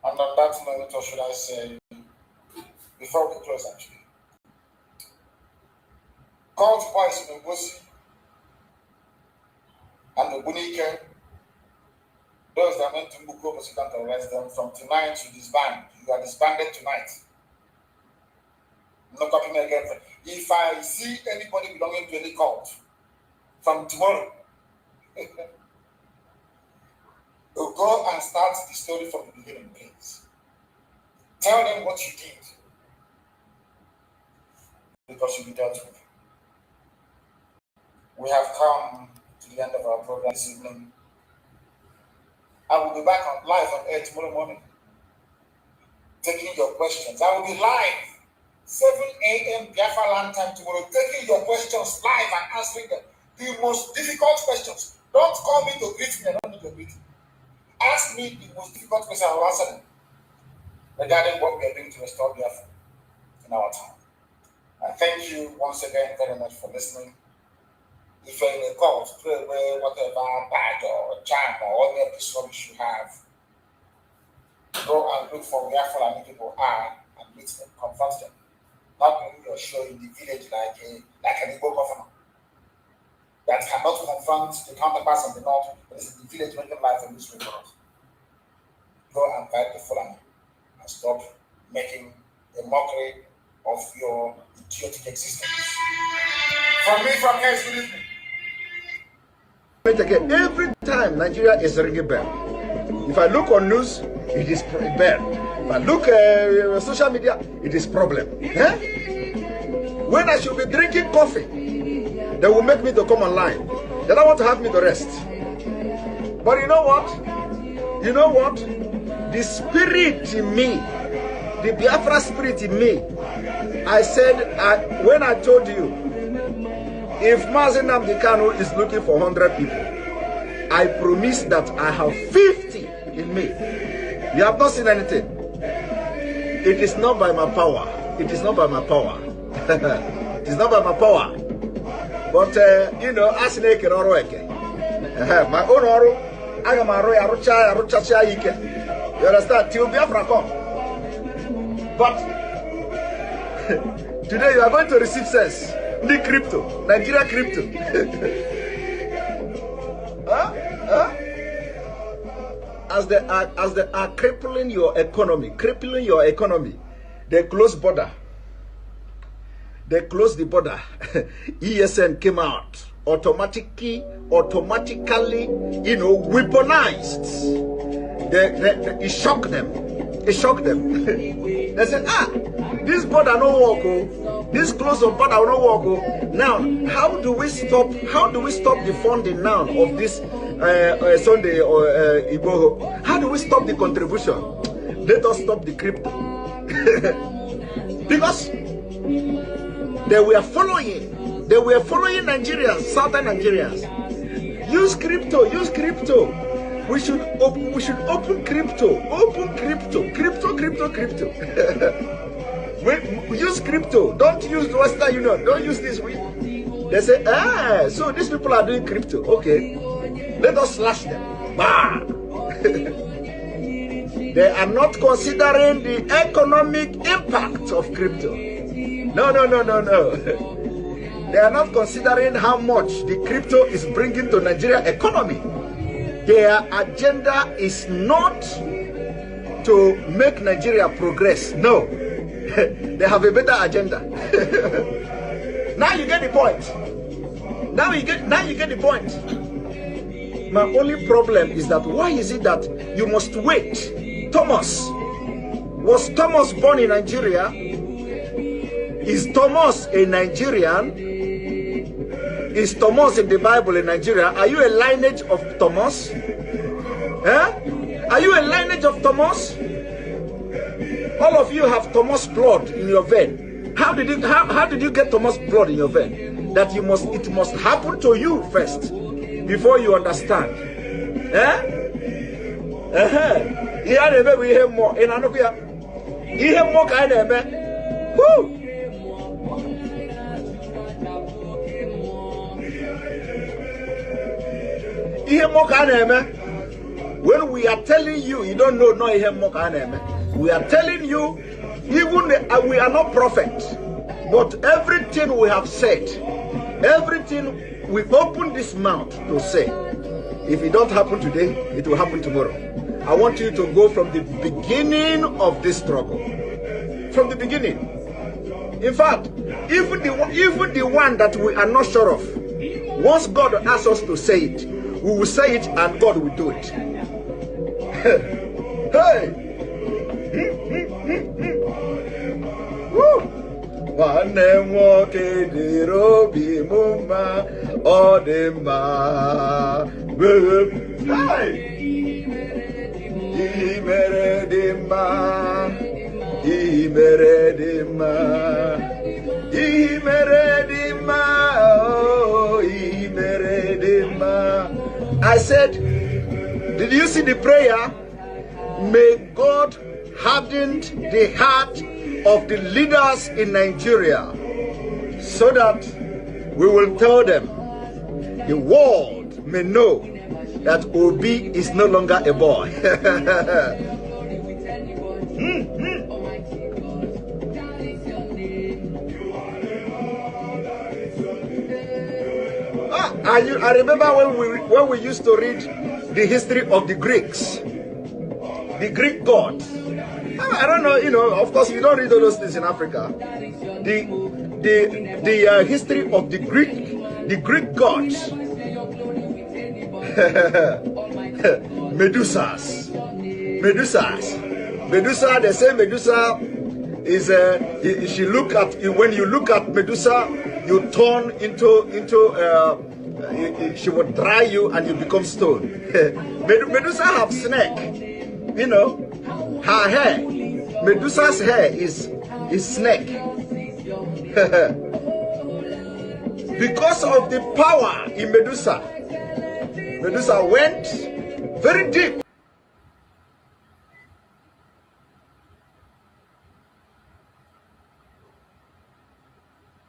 And on that note, what should I say? Before we close, actually. Called boys in Obosi and Obunike, those that went to Mbuko, but you can't arrest them from tonight to disband. You are disbanded tonight. No copy me again. If I see anybody belonging to any cult from tomorrow, we'll go and start the story from the beginning, please. Tell them what you did, because you'll be dealt with. We have come to the end of our program this evening. I will be back on live on air tomorrow morning, taking your questions. I will be live 7 a.m. Biafra land time tomorrow, taking your questions live and answering them. The most difficult questions. Don't call me to greet me. I don't need your greeting. Ask me the most difficult question. I will answer them regarding what we are doing to restore Biafra in our time. I thank you once again very much for listening. if you're in a cult, throw away whatever bad or jam or any of this rubbish you have. Go and look for where Fulani people are and meet them, confront them. Not only your show in the village like an Igbo governor that cannot confront the counterparts of the north, but is in the village making life a misery for us. Go and fight the Fulani and stop making a mockery of your idiotic existence. From me, from here, good evening. Again, every time Nigeria is ringing bell. If I look on news, it is bell. If I look social media, it is problem. When I should be drinking coffee, they will make me to come online. They don't want to have me to rest. But you know what? You know what? The spirit in me, the Biafra spirit in me, I said, when I told you, if Mazi Nnamdi Kanu is looking for 100 people, I promise that I have 50 in me. You have not seen anything. It is not by my power. It is not by my power. It is not by my power. But, you know, as an eke, my own oru, I am a rucha ike. You understand? Till Biafra come. But, today you are going to receive sense. The crypto, Nigeria crypto. As they are crippling your economy, they close border. They closed the border. ESN came out automatically, you know, weaponized. It shocked them. It shocked them. They said, this border no work, oh. This close of border no work, oh. Now, how do we stop the funding now of this Sunday or Igbo? How do we stop the contribution? Let us stop the crypto. Because they were following Nigerians, southern Nigerians. Use crypto. We should open crypto. Use crypto. Don't use the Western Union. Don't use this. They say, so these people are doing crypto. Okay, let us slash them. Bah. They are not considering the economic impact of crypto. No. They are not considering how much the crypto is bringing to Nigeria economy. Their agenda is not to make Nigeria progress. No. They have a better agenda. Now you get the point. Now you get the point. My only problem is that why is it that you must wait? Thomas. Was Thomas born in Nigeria? Is Thomas a Nigerian? Is Thomas in the Bible in Nigeria? Are you a lineage of Thomas? Are you a lineage of Thomas? All of you have Thomas blood in your vein. How did you get Thomas blood in your vein? That it must happen to you first before you understand. Here we hear more. In Anokia, you hear more kind of man. Woo! When we are telling you, you don't know, we are telling you, even we are not prophets, but everything we have said, everything we open this mouth to say, if it don't happen today, it will happen tomorrow. I want you to go from the beginning of this struggle, from the beginning. In fact, even the one that we are not sure of, once God asks us to say it, we will say it and God will do it. Hey! Woo! I said, did you see the prayer? May God harden the heart of the leaders in Nigeria so that we will tell them the world may know that Obi is no longer a boy. I remember when we used to read the history of the Greeks, the Greek gods. I don't know, you know, of course you don't read all those things in Africa. The history of the Greek gods. Medusa, they say Medusa is she look at, when you look at Medusa, you turn into she would dry you and you become stone. Medusa have snake, you know, her hair, Medusa's hair is snake. Because of the power in Medusa went very deep.